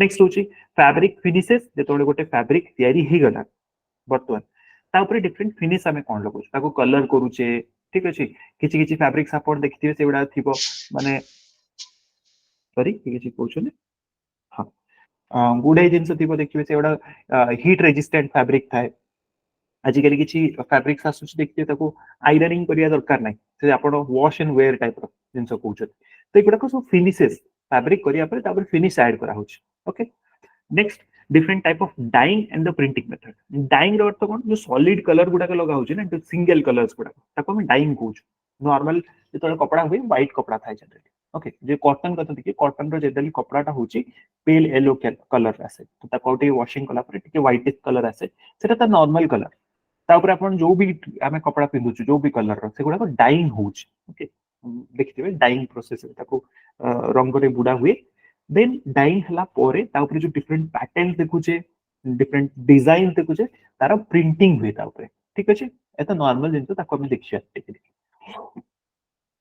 नेक्स्ट होची फैब्रिक फिनिशेस जेतोले गोटे फैब्रिक तयारी हे गला बर्तमान ता ऊपर डिफरेंट फिनिश हमें कोन लगो ताको कलर करूचे ठीक अछि किछि किछि फैब्रिक्स आपण देखिथिबे सेबडा थिबो माने सॉरी किछि कहउछने हां गुडे जिंस थिबो देखिबे सेबडा हीट रेजिस्टेंट फैब्रिक थाए आजिकली किछि फैब्रिक्स आसुछि देखिथिबे ताको आयरनिंग करिया दरकार नै से आपण वॉश एंड वेयर टाइप रो जिंस कहउछत तो एगुडा को सब फिनिशेस फैब्रिक करिया पर तापर फिनिश ऐड करा होछि okay next different type of dyeing and the printing method dyeing रो अर्थ कोन जो सॉलिड कलर गुडा लगा होछि ना जो सिंगल कलर्स गुडा ताको हम डाइंग कहउछु नॉर्मल जेतोले कपड़ा होई व्हाइट कपड़ा थाय जनरली ओके जे कॉटन कत देखि कॉटन रो जनरली कपड़ाटा होछि पेल येलो कलर आसे तो ताको टे वॉशिंग कला पर टिके व्हाइट कलर आसे सेटा ता नॉर्मल कलर ता ऊपर आपण जो भी आमे कपड़ा पिंदुछु जो भी कलर रो से गुडा को डाइंग होछि ओके देखिथिबे डाइंग प्रोसेस ताको रंग रे बुडा हुए देन डाइंग हला पोरे ता ऊपर जो डिफरेंट पैटर्न देखुचे डिफरेंट डिजाइन देखुचे तार प्रिंटिंग हुए ता ऊपर ठीक अछि एता नॉर्मल जिंस ताको हम देखिया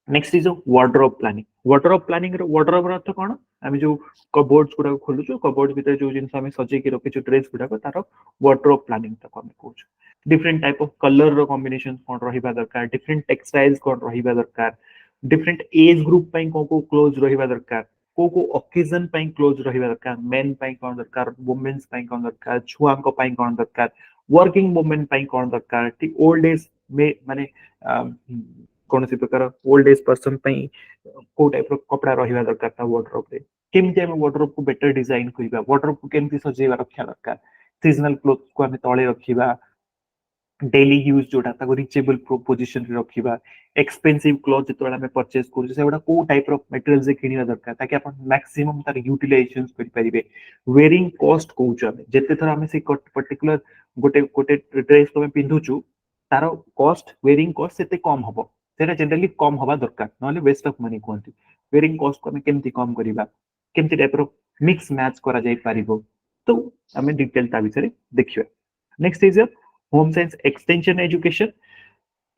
नेक्स्ट इज वार्डरोब प्लानिंग रो वार्डरोब अर्थ कोन हम जो कबोर्ड्स गुडा खोलुचो कबोर्ड भीतर जो जिंस हम सजे के रखिचो ड्रेस गुडा को तार वार्डरोब प्लानिंग ताको हम कहउचो डिफरेंट टाइप ऑफ कलर रो कॉम्बिनेशन कोन रहिबा दरकार डिफरेंट टेक्सटाइल्स कोन रहिबा दरकार डिफरेंट एज ग्रुप पई को क्लोज रहिबा दरकार को ओकेजन पई क्लोज रहिबा दरकार मेन पई कोन दरकार वुमेन्स पई कोन दरकार छुआ को पई कोन दरकार वर्किंग वुमेन पई कोन दरकार ठीक ओल्ड एज में माने कोन से प्रकार ओल्ड एज पर्सन पई को टाइप रो कपड़ा रहिबा दरकार ता वार्डरोब रे केमते हम वार्डरोब को बेटर डिजाइन करिबा वार्डरोब को केमती सजेबा रखिया दरकार सीजनल क्लोथ्स को हम तळे रखिबा डेली यूज जोटा ताको रिचेबल पोजीशन रे रखिबा एक्सपेंसिव क्लॉथ जेतोला हमें परचेज करू सेबडा को टाइप रो मटेरियल्स किनिबा दरकार ताकि अपन मैक्सिमम तार यूटिलाइजेशन करि परिबे वेयरिंग कॉस्ट कहउछ हम जेते थरा हमें से पर्टिकुलर गोटे गोटे ड्रेस को हम पिंधुचु तार कॉस्ट वेयरिंग कॉस्ट सेते कम हबो सेटा जनरली कम हबा दरकार नले वेस्ट ऑफ मनी कोंती वेयरिंग कॉस्ट को हम केमती कम करिबा केमती टाइप रो मिक्स मैच करा जाय पारिबो तो हमें डिटेल ता विषय देखिबा next is home science extension education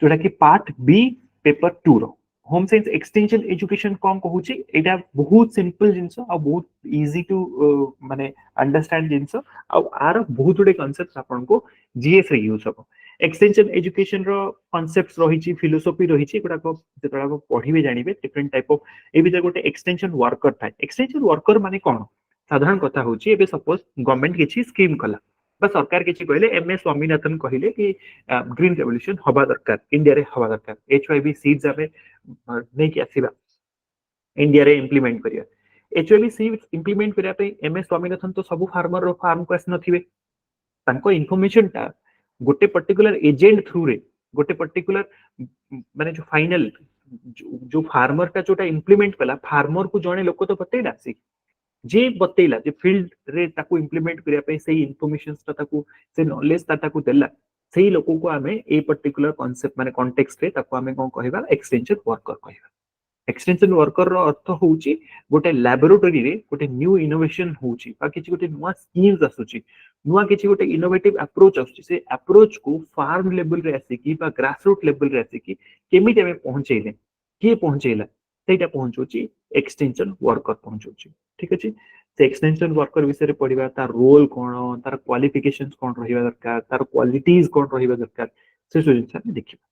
जोटा कि पार्ट बी पेपर 2 रो होम साइंस एक्सटेंशन एजुकेशन कोन कहूची एटा बहुत सिंपल जिंस आ बहुत इजी टू माने अंडरस्टैंड जिंस आ आर बहुत गुडे कांसेप्ट्स आपन को जीएस रे यूज हो एक्सटेंशन एजुकेशन रो कांसेप्ट्स रहिची फिलोसॉफी रहिची गुडा को जेतरा को पढिबे जानिबे डिफरेंट टाइप ऑफ ए भीतर गोटे एक्सटेंशन वर्कर थाय एक्सटेंशन वर्कर माने कोन साधारण कथा होची एबे सपोज गवर्नमेंट किछि स्कीम कला बस सरकार किछि कहले एमएस स्वामीनाथन कहिले कि ग्रीन रेवोल्यूशन हबा दरकार इंडिया रे हबा दरकार एचवाईबी सीड्स आबे नै कि आसीबा इंडिया रे इंप्लीमेंट करिया एचवाईबी सीड्स इंप्लीमेंट करिया पे एमएस स्वामीनाथन तो सब फार्मर रो फार्म को आस नथिबे तांको इन्फॉर्मेशन ता गोटे पर्टिकुलर एजेंट थ्रू रे गोटे पर्टिकुलर माने जो फाइनल जो फार्मर का जोटा इंप्लीमेंट कला फार्मर को जणे लोक तो बतेला सी जे बतेला जे फील्ड रे ताको इंप्लीमेंट करिया पे सही इन्फॉर्मेशंस ताको से नॉलेज ताको देला सही लोक को हमें ए पर्टिकुलर कांसेप्ट माने कॉन्टेक्स्ट रे ताको हमें कोन कहबा एक्सटेंशन वर्कर कहबा एक्सटेंशन वर्कर रो अर्थ होउची गोटे लैबोरेटरी रे गोटे न्यू इनोवेशन होउची बा किछि गोटे नुवा स्कीम्स आसुची नुवा किछि गोटे इनोवेटिव अप्रोच आसुची से अप्रोच को फार्म लेवल रे आसी की बा ग्रास रूट लेवल रे आसी की केमिति हमें पहुंचेले के पहुंचेला सेटा पहुंचोची एक्सटेंशन वर्कर पहुंचोची ठीक अछि से एक्सटेंशन वर्कर विषय रे पढिबा तार रोल कोन तार क्वालिफिकेशंस कोन रहिबा दरकार तार क्वालिटीज कोन रहिबा दरकार से सब जिंस हम देखिबा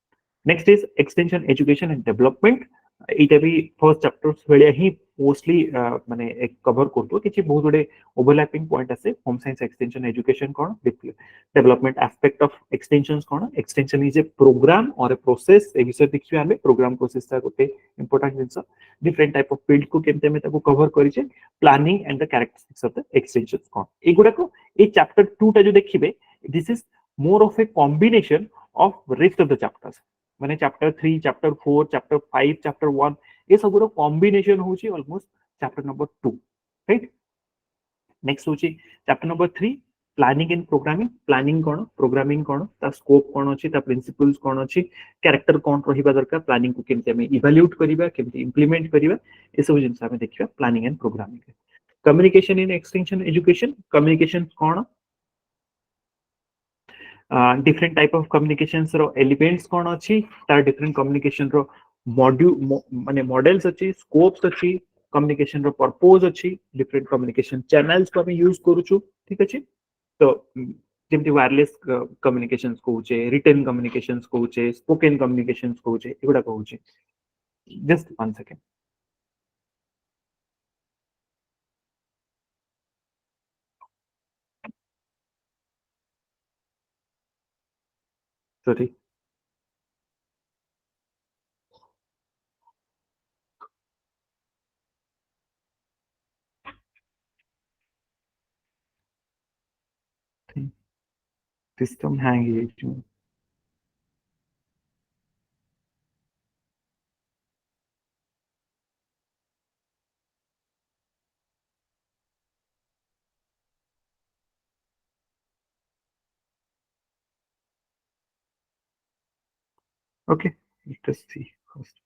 next is extension education and development एटा भी फर्स्ट चैप्टर्स भलिया ही मोस्टली माने एक कवर करतो किछि बहुत बडे ओवरलैपिंग पॉइंट आसे होम साइंस एक्सटेंशन एजुकेशन कोन डेवलपमेंट एस्पेक्ट ऑफ एक्सटेंशंस कोन एक्सटेंशन इज ए प्रोग्राम और ए प्रोसेस ए विषय देखियो आमे प्रोग्राम प्रोसेस ता गोटे इंपोर्टेंट जिंस डिफरेंट टाइप ऑफ फील्ड को केमते में ताको कवर करिचे planning and the characteristics of the extensions कोन एगुडा को ए चैप्टर 2 ता जो देखिबे this is more of a combination of rest of the chapters माने चैप्टर 3 चैप्टर 4 चैप्टर 5 चैप्टर 1 ये सब रो कॉम्बिनेशन होची almost chapter number 2 right next होची chapter number 3 planning and planning cone programming कोन ता स्कोप कोन अछि ता प्रिंसिपल्स कोन अछि कैरेक्टर कोन रहिबा दरकार प्लानिंग को केमते हमें इवैल्यूएट करिबा केमते इंप्लीमेंट करिबा ए सब जिंस हमें देखिबा planning and programming communication in extension education communication कोन डिफरेंट टाइप ऑफ कम्युनिकेशंस रो एलिमेंट्स कोन अछि तार डिफरेंट कम्युनिकेशन रो मॉड्यूल माने मॉडल्स अछि स्कोप्स अछि कम्युनिकेशन रो पर्पस अछि डिफरेंट कम्युनिकेशन चैनल्स को हम यूज करूछु ठीक अछि तो जेमति वायरलेस कम्युनिकेशंस कहूचे रिटन कम्युनिकेशंस कहूचे स्पोकन कम्युनिकेशंस कहूचे एगुडा कहूचे just one second sorry system hang है ओके लेट्स सी फर्स्ट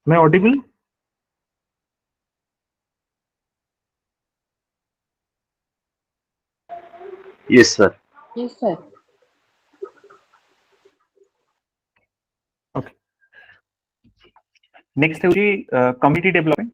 मैं Audible Yes, sir. Yes, sir. Okay next है जी कम्युनिटी डेवलपमेंट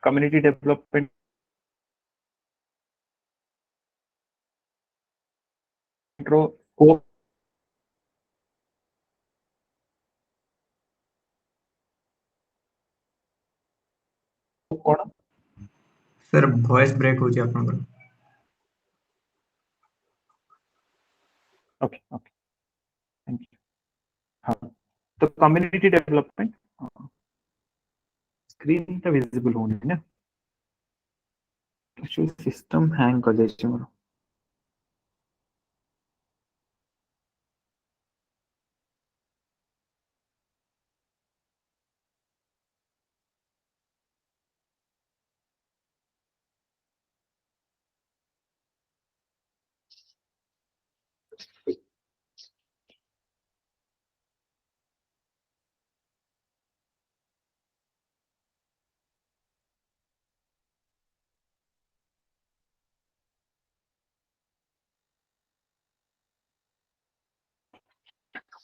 कम्युनिटी डेवलपमेंट रो स्कोप कोन सर वॉइस ब्रेक हो आपनकर ओके ओके थैंक यू हाँ तो कम्युनिटी डेवलपमेंट स्क्रीन तो visible होनी ना सिस्टम हैंग कर जाए मोर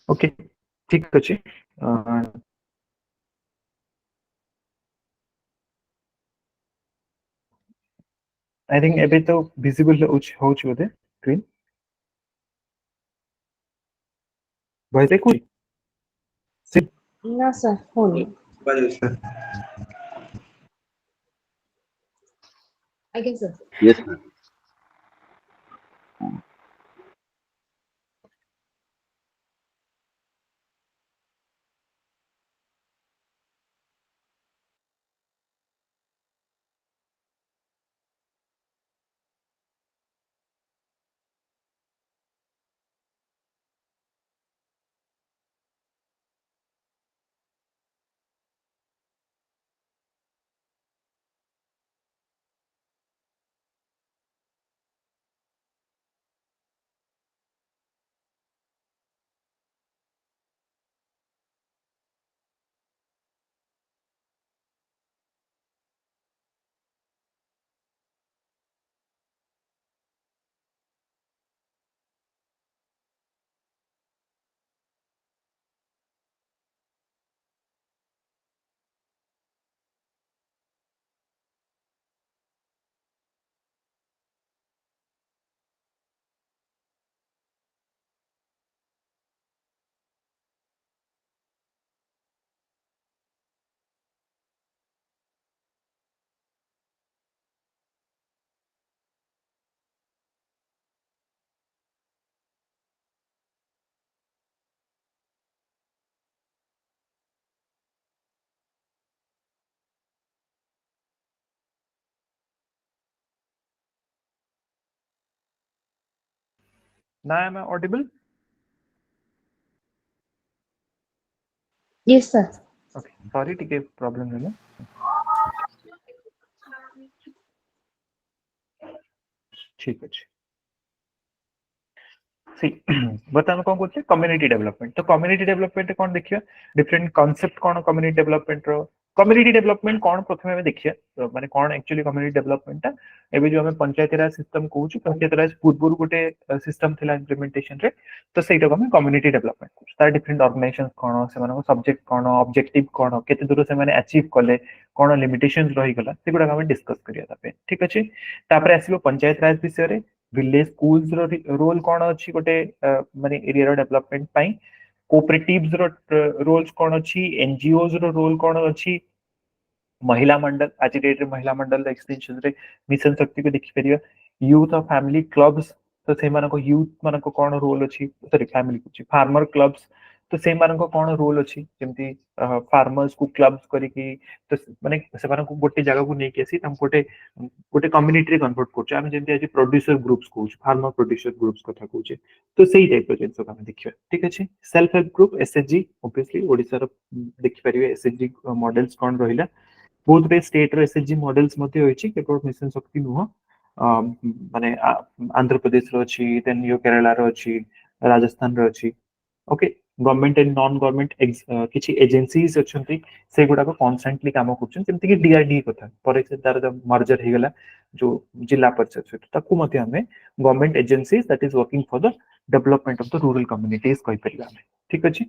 ओके ठीक अछि आई थिंक एबे तो विजिबल हो बोधे स्क्रीन वॉइस देखो No, sir. Only. Sir I guess, sir. Yes, sir. Now am I audible? Yes, sir. Okay, sorry, take a problem है ना. ठीक है. See, बता मैं कौन बोलते हैं कम्युनिटी डेवलपमेंट. तो कम्युनिटी डेवलपमेंट कौन देखिए डिफरेंट कॉन्सेप्ट कौन कम्युनिटी डेवलपमेंट रो कम्युनिटी डेवलपमेंट कौन प्रथम में देखिए माने कौन एक्चुअली कम्युनिटी डेवलपमेंट एबे जो हमें पंचायती राज सिस्टम कहूछु पंचायती राज पूर्व गोटे सिस्टम थिला इंप्लीमेंटेशन रे तो सेटा को हम कम्युनिटी डेवलपमेंट कहूछु तार डिफरेंट ऑर्गेनाइजेशंस कौन से माने सब्जेक्ट कौन ऑब्जेक्टिव कौन केते दूर से माने अचीव कले कौन लिमिटेशंस रही गला सेगुडा हम डिस्कस करिया तापे ठीक अछि तापर आसीबो पंचायत राज विषय रे विलेज स्कूल्स रो रोल कौन अछि गोटे माने एरिया रो डेवलपमेंट पई कोऑपरेटिव्स रो रोल्स कौन अछि एनजीओस रो रोल कौन अछि महिला मंडल आज डेट रे महिला मंडल एक्सटेंशन रे मिशन शक्ति को देखि परिया यूथ और फैमिली क्लब्स तो से मानको यूथ मानको कौन रोल अछि सॉरी फैमिली कुछ फार्मर क्लब्स तो से मानको कौन रोल अछि जेमती फार्मर्स को क्लब्स करी की तो माने से मानको गोटे जगह को नै के आसी हम गोटे गोटे कम्युनिटी रे कन्वर्ट करछ हम जेमती आज प्रोड्यूसर ग्रुप्स कहूछ फार्मर प्रोड्यूसर ग्रुप्स कथा कहूछ तो सेही टाइप रो जिंस हम देखियो ठीक अछि self help group SHG obviously Odisha रो देखि परिबे एसएचजी मॉडल्स कौन रहिला बहुत बे स्टेट रो एसएचजी मॉडल्स मध्ये होइछि केवल मिशन शक्ति नुह माने आंध्र प्रदेश रो अछि देन यो केरला रो अछि राजस्थान रो अछि okay government and non government किछि एजेंसीज अछंती से गुडा को कॉन्स्टेंटली काम करछन जेमति कि डीआरडी कथा पर से तार द मर्जर हे गला जो जिला परिषद से ताकू मध्ये हमें government agencies that is working for the development of the rural communities कहि परिबा हमें ठीक अछि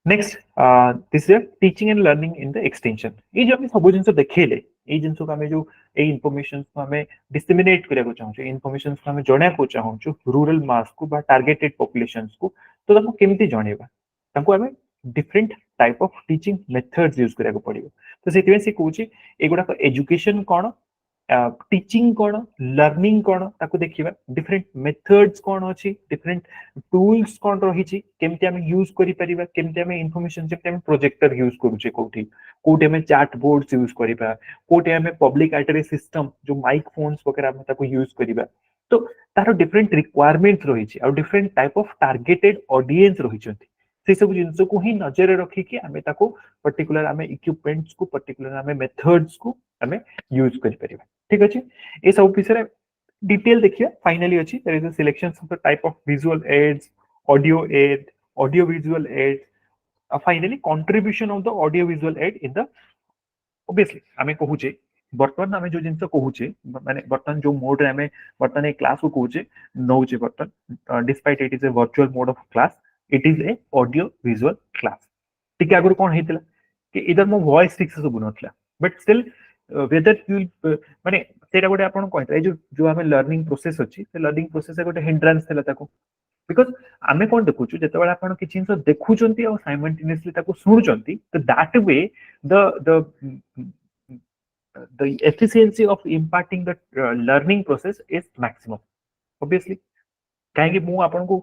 next this is teaching and learning in the extension ये जो हम सब जिंस देखेले ए जिंस को हमें जो ए इंफॉर्मेशन को हमें डिसेमिनेट करे को चाहू इंफॉर्मेशन को हमें जणा को चाहू रूरल मास को बा टारगेटेड पॉपुलेशंस को तो ताको केमती जणेबा ताको हमें different type of teaching methods use करे को पड़िबो तो सेति से कहूची एगुडा को एजुकेशन कोन टीचिंग कोन लर्निंग कोन ताको देखिबा डिफरेंट मेथड्स कोन अछि डिफरेंट टूल्स कोन रहिछि केमति हम यूज करि परिबा केमति हम इंफॉर्मेशन जेमति हम प्रोजेक्टर यूज करूचे कोठी कोठी हम चैट बोर्ड्स यूज करिबा कोठी हम पब्लिक एड्रेस सिस्टम जो माइक फोन्स वगैरह हम ताको यूज करिबा तो तारो डिफरेंट रिक्वायरमेंट्स रहिछि और different type of targeted audience रहिछंती से सब जिंस को ही नजर रखी कि हमें ताको पर्टिकुलर हमें इक्विपमेंट्स को पर्टिकुलर हमें मेथड्स को हमें यूज करि परिबा ठीक अछि ए सब विषय डिटेल देखिए फाइनली अछि there is a selection of the type of visual aids audio visual aid finally contribution of the audio visual aid in the obviously हमें कहूचे बर्तमान हमें जो जिंस कहूचे माने बर्तमान जो मोड रे हमें बर्तमान ए क्लास को कहूचे नौचे बर्तमान despite it is a virtual mode of class it is A audio visual class ठीक है आगुर कोन हेतला कि इधर मो वॉइस ठीक से सुबु नथला बट स्टिल वेदर यू माने सेटा गोटे आपण कहता जो जो हमें लर्निंग प्रोसेस अछि से लर्निंग प्रोसेस गोटे हिंड्रेंस थला ताको बिकॉज आमे कोन देखुछु जते बेला आपण किछि जिंस देखुचंती और साइमल्टेनियसली ताको सुनुचंती तो that way the the efficiency of imparting the learning process is maximum obviously काहे मु आपन को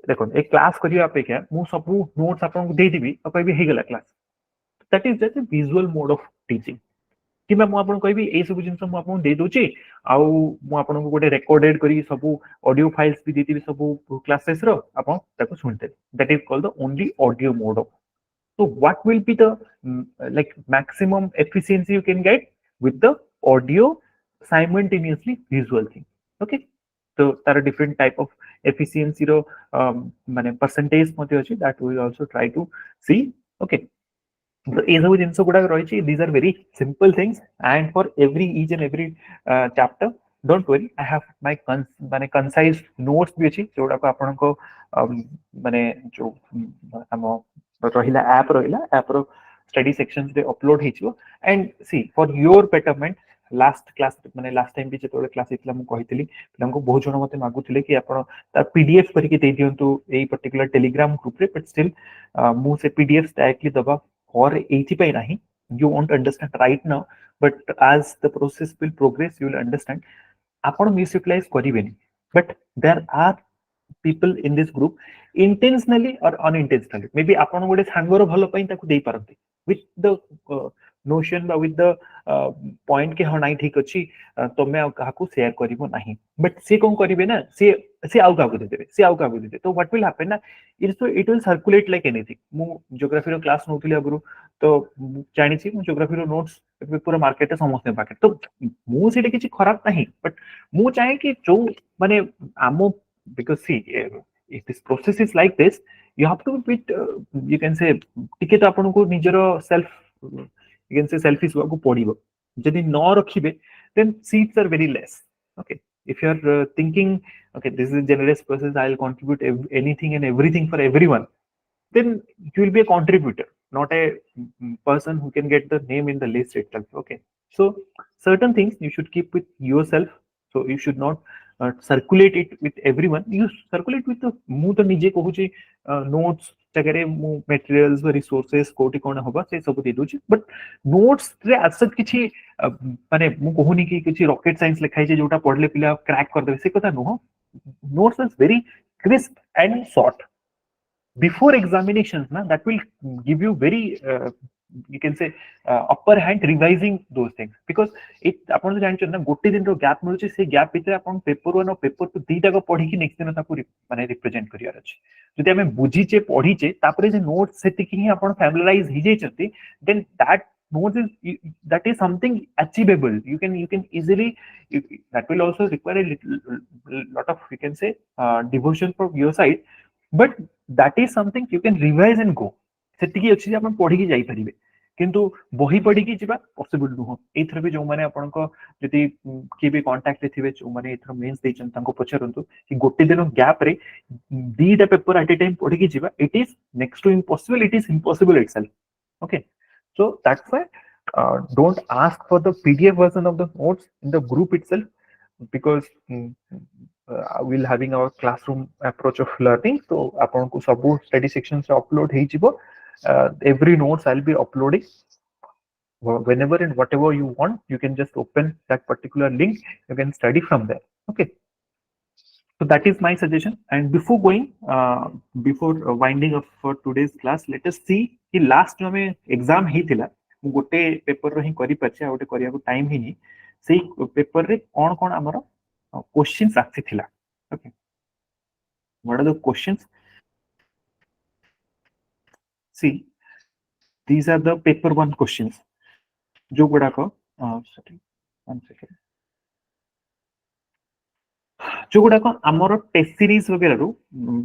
देखो एक क्लास करिया अपेक्षा मु सब नोट्स आपन को दे दिबी और कहबी हे गेला class that is just a visual mode of teaching कि मैं मु आपन कहबी ए सब जिंस मु आपन दे दोची आ मु आपन को गोटे रिकॉर्डेड करी सब ऑडियो फाइल्स भी देतिबी सब क्लासेस रो आपन ताको सुनते that is called the only audio mode of so what will be the like maximum efficiency you can get with the audio simultaneously visual thing okay so there are different type of efficiency ro mane percentage मध्ये अछि that we will also try to see okay so ए सब जिंस गुडा रहिछि these are very simple things and for every each and every chapter don't worry I have my माने concise notes भी अछि जोडा को आपन को माने जो हम रहिला ऐप रो स्टडी सेक्शंस रे अपलोड हिचो and see for your betterment last class माने लास्ट टाइम भी जेतोले क्लास इतला मु कहितली पिलांको बहुत जण मते मागुथिले कि आपण ता पीडीएफ करके दे दियंतु एई पर्टिकुलर टेलीग्राम ग्रुप रे बट स्टिल मु से पीडीएफ डायरेक्टली दबा और एथि पई नाही you won't understand right now but as the process will progress you will understand आपण मिस यूटिलाइज करिवेनी but there are people in this group intentionally or unintentionally maybe आपण गोटे सांगर भलो पई ताकू देई परंती with the notion but with the point के हाँ नहीं ठीक अच्छी तो मैं कहा को share करिवो नहीं but से कौन करिवे ना से आउ का को देते से आउ का को देते तो what will happen ना it will circulate like anything मु geography रो class नोटिली अगरु तो जानी छी मु geography रो notes पूरा market रे समस्त पाके तो मु सेटे किछि खराब नहीं but मु चाहे कि जो माने आमो because see if this process is like this you have to be bit you can say टिके तो आपन को निजरो self you can say selfish को पड़िबो जदि न रखिबे then seats are very less okay if you are thinking okay this is a generous process I'll contribute anything and everything for everyone then you will be a contributor not a person who can get the name in the list itself okay so certain things you should keep with yourself so you should not circulate it with everyone you circulate with the mu to nije kohuchi notes जगह मु materials व resources कोटी कोन हबा से सब दे दोची but notes रे असत किछि माने मु कहूनी कि किछि rocket science लिखाइ जे जोटा पढले पिला crack कर देबे से कथा नुह notes is very crisp and short before examinations na that will give you very you can say upper hand revising those things because it अपन तो जानि छ ना गोटे दिन रो गैप मिलु छै से गैप भितर अपन पेपर 1 और पेपर 2 दीटा को पढी कि नेक्स्ट दिन ताकू माने रिप्रेजेंट करियार अछि जदि हमें बुझी छे पढी छे तापरे जे नोट सेति कि ही अपन फैमिलियराइज हि जाय छथि then that notes is that is something achievable you can easily that will also require a lot of you can say devotion from your side but that is something you can revise and go सेतिकी अछि जे अपन पढी कि जाई परिबे किंतु बही पढी कि जिबा पॉसिबल नुह एथर भी जो माने अपन को जति के भी कांटेक्ट रे थिबे जो माने एथर मेंस देचन तांको पछरंतु कि गोटे दिन गैप रे दीटा पेपर एट ए टाइम पढी कि जिबा it is next to impossible it is impossible itself okay so that's why don't ask for the pdf version of the notes in the group itself because we'll having our classroom approach of learning so अपन को सब study section से upload हे जिवो every notes I'll be uploading whenever and whatever you want you can just open that particular link you can study from there okay so that is my suggestion and before going before winding up for today's class let us see कि last में exam ही थिला मु गोटे paper रो ही करि परछे आ गोटे करिया को time ही नहीं सेही पेपर रे कोन कोन हमर क्वेश्चंस आछि थिला okay what are the questions see these are the paper 1 questions जो गुडा को sorry one second जो गुडा को हमर टेस्ट सीरीज वगैरह रो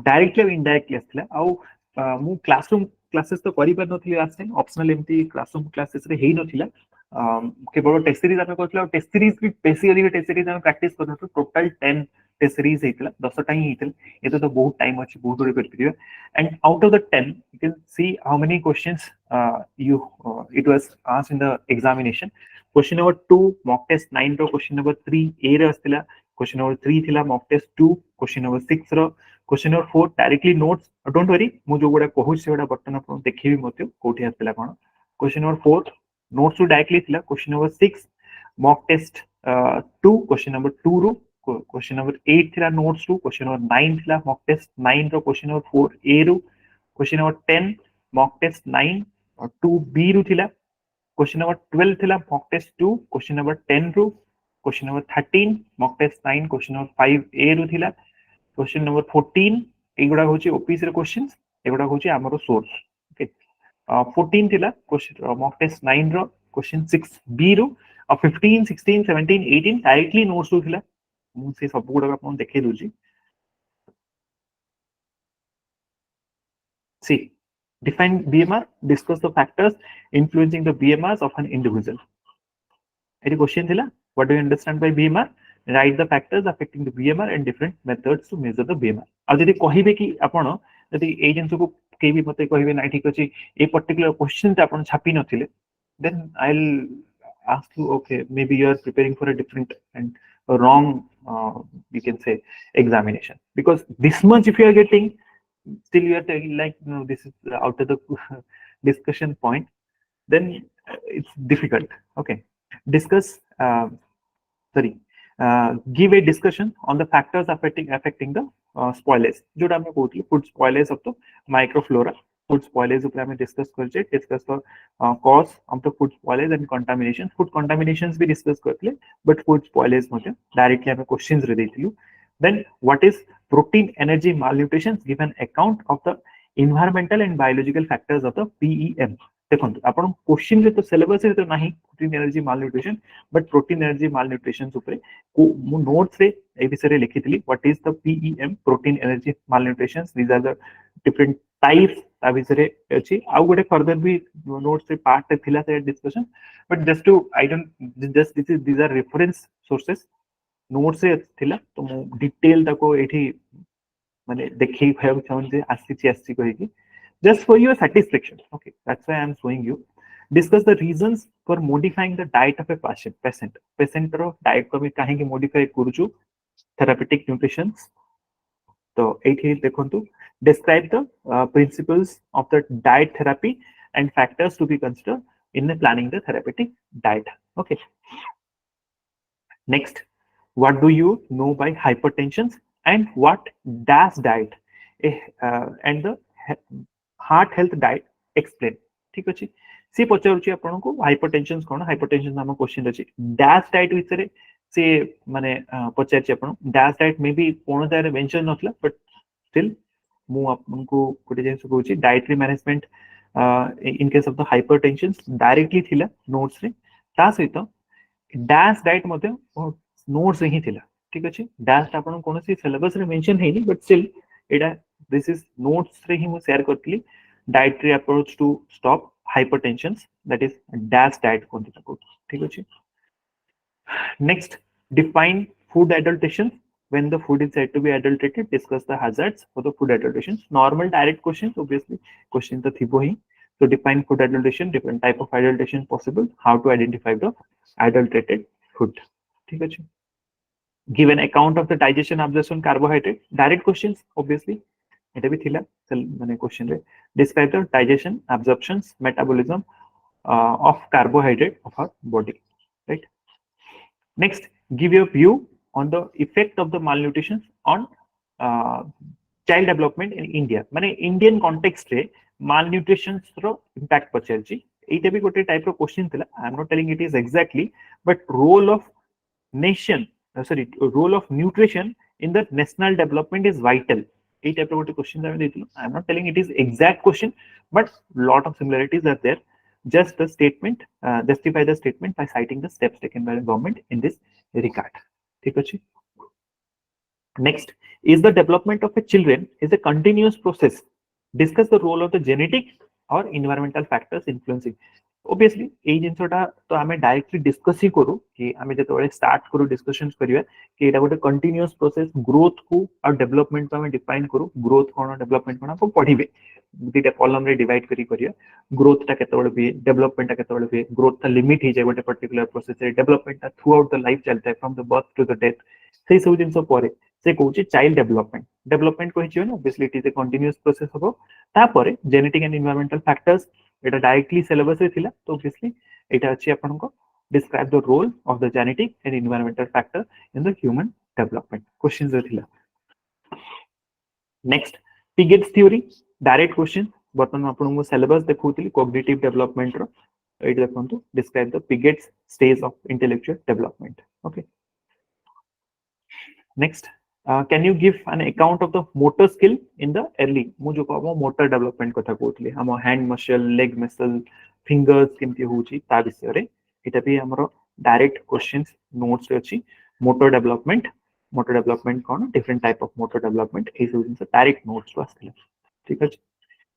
डायरेक्टली और इनडायरेक्टली आथिला आ मु क्लासरूम क्लासेस तो करि पर नथि लास्ट टाइम ऑप्शनल एमती क्लासरूम क्लासेस रे हेई नथिला केवल टेस्ट सीरीज आमे करथला टेस्ट सीरीज भी बेसिकली टेस्ट सीरीज आमे प्रैक्टिस करथु टोटल 10 टेस्ट सीरीज हेतला 10 टा ही हेतला एतो तो बहुत टाइम अछि बहुत बड़ी परफिरिया and out of the 10 you can see how many questions it was asked in the examination question number 2 mock test 9 row question number 3 a रे आस्तिला question number 3 थिला mock test 2 question number 6 row question number 4 directly notes don't worry मु जो गुडा कहू से गुडा button अपन देखिबी मते कोठी आस्तिला कोन question number 4 notes to directly थिला question number 6 mock test 2 question number 2 रो question number 8 थिला notes to question number 9 थिला mock test 9 row question number 4 a row question number 10 mock test 9 और 2 b रो थिला question number 12 थिला mock test 2 question number 10 row question number 13 mock test 9 question number 5 a रो थिला question number 14 एगुडा होची OPC रे questions एगुडा होची हमरो सोर्स ओके 14 थिला क्वेश्चन mock test 9 रो question 6 b रो और 15 16 17 18 डायरेक्टली नोट्स रो थिला मु से सब गुडा आपन देखै doji see define BMR discuss the factors influencing the BMRs of an individual any question thila what do you understand by BMR write the factors affecting the BMR and different methods to measure the BMR आ जदि कहिबे कि आपण जदि ए जिंस को के भी मते कहिबे ना ठीक अछि ए पर्टिकुलर क्वेश्चन त आपण छापी नथिले then I'll ask you okay maybe you are preparing for a different and a wrong you can say examination because this much if you are getting still you are telling like no this is out of the discussion point then it's difficult okay discuss give a discussion on the factors affecting the spoilage जोटा हम कहउतली food spoilage of the microflora food spoilage ऊपर हमें discuss करछे, discuss the cause of the food spoilage and contamination, food contaminations भी discuss करथिले, but food spoilage मध्ये directly हमें questions रे देथिलु. Then what is protein energy malnutrition? Give an account of the environmental and biological factors of the PEM. देखो आपण question रे तो सिलेबस रे तो नाही protein energy malnutrition, but protein energy malnutrition ऊपर को मु नोट्स रे ए विषय रे लिखितली. What is the PEM, protein energy malnutrition. These are the different types ता विषय रे अछि. आउ गोटे फर्दर भी नोट्स रे पार्ट थिला से discussion, but just to I don't just this are reference sources. Notes से थिला तो मु डिटेल ताको एठी माने देखि भाव चाहन जे आसी कहि कि just for your satisfaction. Okay, that's why I am showing you. Discuss the reasons for modifying the diet of a patient row diet को भी काहे कि modify करूछु therapeutic nutrition. तो एठी देखंतु, describe the principles of the diet therapy and factors to be considered in planning the therapeutic diet. Okay, next, what do you know by hypertension and what dash diet and the heart health diet explain. ठीक अछि, सी पचारुची आपन को hypertension कोन, hypertension नाम question अछि. DASH diet विषय से माने पचारची आपन डैश डाइट मे बी कोन तारे मेंशन नथला, बट स्टिल मु आपन को कोटे जेंस कहूची dietary management in case of the hypertension directly थिला नोट्स रे. ता सहित डैश डाइट मध्ये नोट्स रे ही थिला. ठीक अछि, डैश आपन कोनसी सिलेबस रे मेंशन हेनी, but still Etah this is notes रे ही मु शेयर करतली. dietary approach to stop hypertension, that is dash diet कोन ताको. ठीक अछि. Next, define food adulteration. When the food is said to be adulterated, discuss the hazards for the food adulteration. Normal direct questions, obviously question तो थिबो ही. So define food adulteration, different type of adulteration possible, how to identify the adulterated food. ठीक अछि. Give an account of the digestion, absorption, carbohydrate. Direct questions, obviously এটা भी थिला माने question रे. Describe the digestion, absorptions, metabolism of carbohydrate of our body. Right. Next, give your view on the effect of the malnutrition on child development in India. माने Indian context रे malnutrition रो impact पचरची. एटा भी गोटे type रो question थिला. I am not telling it is exactly, but role of nation role of nutrition in the national development is vital. এই টাইপের একটা কোশ্চেন আমি দিয়েছিলাম. I am not telling it is exact question, but lot of similarities are there. Just the statement, justify the statement by citing the steps taken by the government in this regard. ঠিক আছে. Next, is the development of a children is a continuous process. Discuss the role of the genetic और environmental factors influencing. Obviously एई जिंसटा तो हमें directly discuss ही करू कि हमें जते बळे स्टार्ट करू डिस्कशंस करिया कि एटा गोटे कंटीन्यूअस प्रोसेस. ग्रोथ को और डेवलपमेंट को हमें डिफाइन करू. ग्रोथ कोन डेवलपमेंट कोन आपको पढिबे दुटा कॉलम रे डिवाइड करिया. ग्रोथ ता केते बळे बे, डेवलपमेंट ता केते बळे बे. ग्रोथ ता लिमिट ही जे गोटे पर्टिकुलर प्रोसेस रे, डेवलपमेंट ता थ्रू आउट द लाइफ चलता है from the birth to the death. सेही सब जिंस परे से कहूची चाइल्ड डेवलपमेंट. डेवलपमेंट कहियो ना, obviously it is a continuous process हबो. ता परे जेनेटिक एंड एनवायरमेंटल फैक्टर्स এটা ডাইরেক্টলি সিলেবাস রে थिला. तो ऑब्वियसली এটা আছে आपन को describe the role of the genetic and environmental factor in the human development. Questions रे थिला. Next, Piaget's theory. Direct question. बर्तमान आपन को सिलेबस देखौतली कॉग्निटिव डेवलपमेंट रो. एट देखंतु, describe the Piaget's stage of intellectual development. Okay. Next, can you give an account of the motor skill in the early. मु जो कहबो मोटर डेवलपमेंट कथा कहतली, हम hand muscle, leg muscle, fingers केमती होची ता विषय रे. एटा भी हमरो डायरेक्ट क्वेश्चंस नोट्स रे अछि. मोटर डेवलपमेंट कोन, different type of motor development, ए सब जिंस डायरेक्ट नोट्स रो आस्थिला. ठीक अछि.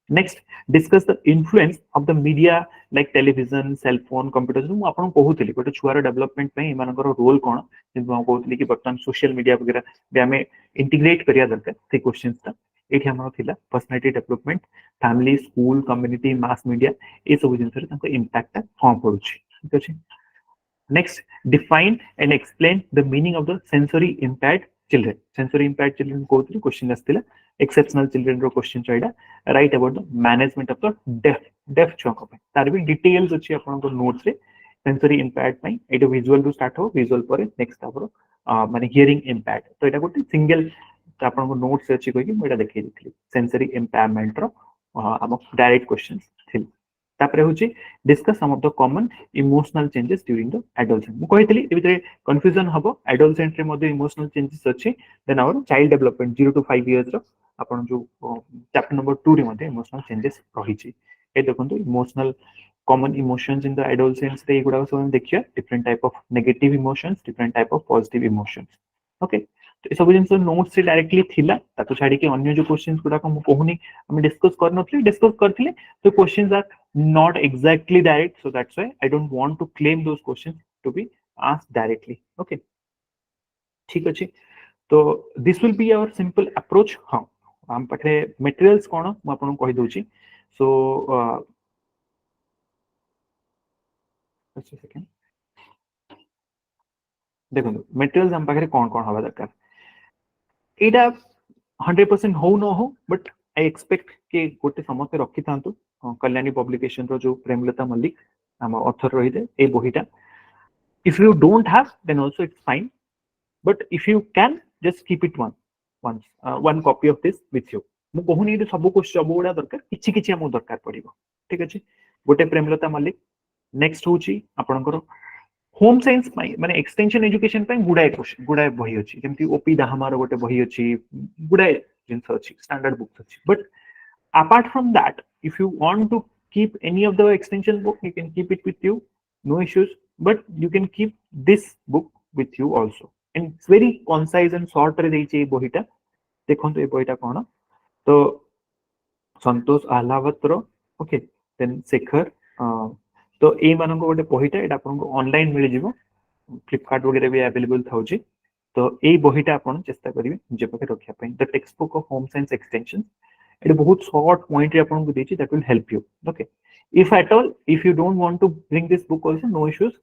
Next, discuss the influence of the media like television, cell phone, computer. मु आपन कहूतली गोटे छुआर डेवलपमेंट पे इमानकर रोल कोन, जिन हम कहूतली कि बर्तमान सोशल मीडिया वगैरह बे हमें इंटीग्रेट करिया दरकार. से क्वेश्चंस ता एठी हमरो थिला. Personality development, family, school, community, mass media, ए सब जिंस रे ताको इंपैक्ट कोन पडुची. ठीक अछि. Next, define and explain the meaning of the sensory impact children. Sensory impaired children को क्वेश्चन आस्थिला. एक्सेप्शनल चिल्ड्रन रो क्वेश्चन चाइडा. Write about the management of the deaf छुआ को तार भी डिटेल्स अछि आपन को नोट्स रे. सेंसरी इंपैक्ट पई एटा विजुअल रु स्टार्ट हो. विजुअल परे नेक्स्ट आपरो माने हियरिंग इंपैक्ट. तो एटा गोटे सिंगल आपन को नोट्स अछि कोइ कि एटा देखै दिथली. सेंसरी इंपैयरमेंट रो हम डायरेक्ट क्वेश्चंस थिल तापर होची discuss some of the common emotional changes during the adolescent मु कहितली ए भितरे कंफ्यूजन हबो एडोलसेंट रे मध्ये इमोशनल चेंजेस अछि then our child development 0 to 5 years रो आपण जो चैप्टर नंबर 2 रे मध्ये इमोशनल चेंजेस रहिछि ए देखंतु emotional common emotions in the adolescents रे एगुडा सब देखिया different type of negative emotions different type of positive emotions okay तो ए सब जिंस नोट्स से डायरेक्टली थिला ताको छाडी के अन्य जो क्वेश्चंस गुडा को कहूनी हम डिस्कस करथिले तो questions are not exactly direct so that's why I don't want to claim those questions to be asked directly okay ठीक अछि तो this will be our simple approach हां हम पठे materials कोन म आपन कहि दोची so just a second देखो materials हम पाखरे कोन कोन हवा दरकार एटा 100% हो न हो बट आई एक्सपेक्ट के गोटे समस्त रखी थांतु कल्याणी पब्लिकेशन रो जो प्रेमलता मल्लिक हम ऑथर रहिते ए बहिटा if you don't have then also it's fine but if you can just keep it one copy of this with you मु कहूनी ये सब क्वेश्चन सब गुडा दरकार किछि किछि हम दरकार पड़िबो ठीक अछि गोटे प्रेमलता मल्लिक नेक्स्ट होची आपनकर होम साइंस माने एक्सटेंशन एजुकेशन पे गुडाए बही अछि जेमति ओपी दाहमार गोटे बही अछि गुडाए जिंस अछि स्टैंडर्ड बुक्स अछि but apart from that if you want to keep any of the extension book you can keep it with you no issues but you can keep this book with you also and it's very concise and short रे देइछे ए बहीटा देखंतु ए बहीटा कोन तो संतोष आहलावत रो okay then Shekhar तो ए मानको गोटे बहीटा एटा आपन online मिल जिवो फ्लिपकार्ट वगैरह भी अवेलेबल थाउची तो ए बहीटा आपन चेष्टा करिवे जे पके रखिया पई the text book of home science extension it is बहुत short point रे आपन को देछि that will help you okay if at all if you don't want to bring this book also no issues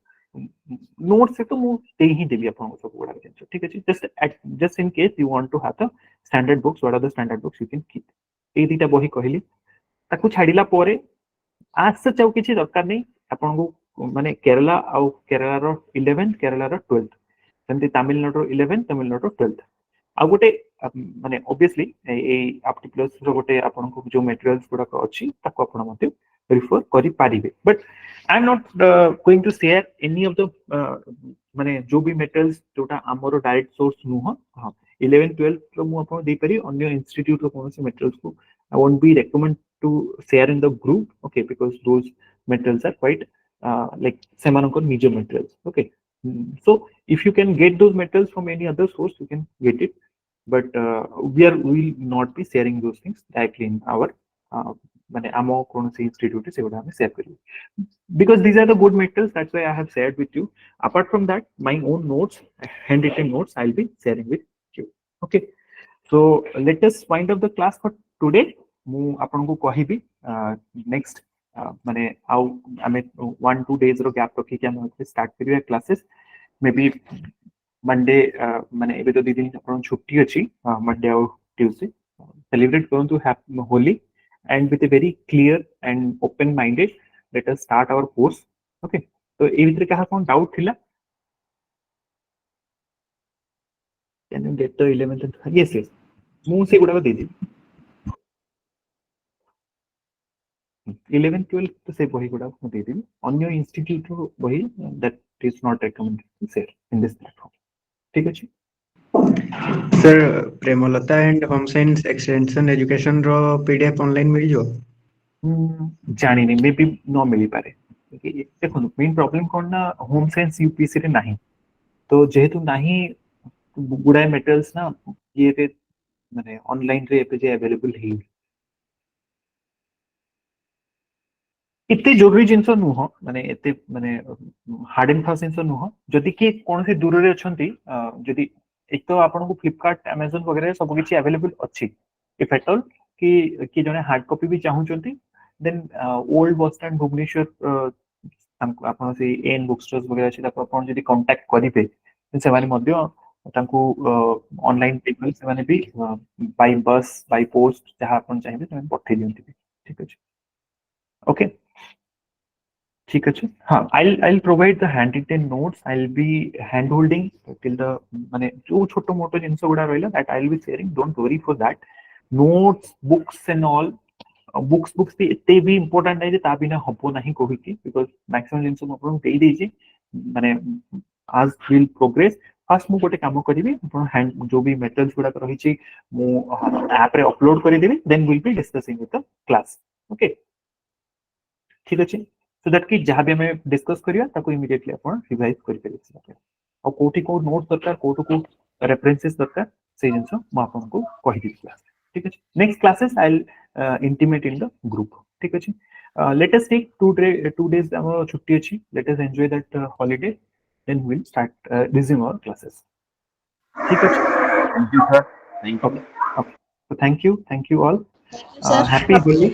notes से तो मु दे ही देबी आपन को सब गुडा जिंस ठीक अछि just in case you want to have the standard books what are the standard books you can keep ए दिटा बही कहली ताकू छाडिला परे आज से चाउ किछि दरकार नै आपन को माने केरला आउ केरला रो 11th केरला रो 12th सेमति तमिलनाडु रो 11th तमिलनाडु रो 12th आ गोटे माने ऑब्वियसली ए आपटी प्लस रो गोटे आपन को जो मटेरियल्स गुडा को अछि ताको आपन मते रिफर करि पारिबे but I am not going to share any of the माने जो भी मटेरियल्स जोटा हमरो डायरेक्ट सोर्स नु हां 11 12 रो मु आपन दे पारि अन्य इंस्टीट्यूट रो कोनसे मटेरियल्स को I won't be recommend to share in the group okay because those materials are quite like semanoko nijo materials okay so if you can get those materials from any other source you can get it but we will not be sharing those things directly in our mane amo konse institute se goda ame share karibu because these are the good materials that's why I have shared with you apart from that my own notes handwritten notes I'll be sharing with you okay so let us wind up the class for today mu apan ko kahibi next माने आउ आमे 1-2 days रो gap रखी के हम start करिया classes may be Monday माने एबे तो दिन अपन छुट्टी अछि मंडे और ट्यूसडे सेलिब्रेट करन to have Holi and with a very clear and open minded let us start our course okay तो ए भीतर कहा कोन डाउट थिला can you get the 11th yes yes मु से गुडा दे दी 11 12 तो से बही गुडा को दे दी अन्य इंस्टीट्यूट रो बही that is not recommended to share in this platform ठीक अछि sir Premlata and home science extension education रो पीडीएफ ऑनलाइन मिल जो जानी नहीं मे भी न मिली पारे देखो मेन प्रॉब्लम कोन ना होम साइंस यूपीएससी रे नाही तो जेहेतु नाही गुडाय मटेरियल्स ना ये रे माने ऑनलाइन रे पे जे अवेलेबल हे इतने जरूरी जिंस नुह माने एते माने हार्ड एंड फास्ट जिंस नुह जदि के कोन से दूर रे अछंती जदि एक तो आपन को फ्लिपकार्ट Amazon वगैरह सब किछि अवेलेबल अछि इफ एट ऑल कि जने हार्ड कॉपी भी चाहू चंती then old bus stand Bhubaneswar हमको आपन से एन बुक स्टोर्स वगैरह अछि ताको आपन जदि कांटेक्ट करिबे से माने मध्य तांको ऑनलाइन पेमेंट से माने भी बाय बस बाय पोस्ट जहां आपन चाहिबे तमे पठै दियंती ठीक अछि ओके ठीक है हाँ I'll provide the handwritten notes I'll be hand holding till the माने जो छोटो मोटो जिंस गुडा रहला that I'll be sharing don't worry for that notes books and all books भी एते भी इंपोर्टेंट नहीं जे ता बिना हबो नहीं कहिकी बिकॉज़ मैक्सिमम जिंस हम आपन देई देई छी माने आज विल प्रोग्रेस फास्ट मु गोटे काम करिवि आपन हैंड जो भी मेथड्स गुडा रही छी मु ऐप रे अपलोड करि देबी then will be discussing with the class okay ठीक अछि सो दैट कि जहां भी हमें डिस्कस करिया ताको इमीडिएटली अपन रिवाइज करि परिबे और कोठी को नोट दरकार कोठो को रेफरेंसेस दरकार से जिंस मु आपन को कहि दी क्लास ठीक अछि next classes I will intimate in the group ठीक अछि let us take 2 days हमर छुट्टी अछि let us enjoy that holiday then we'll start resume our classes ठीक अछि Thank you, sir. Thank you. okay so thank you all Sir. happy Holi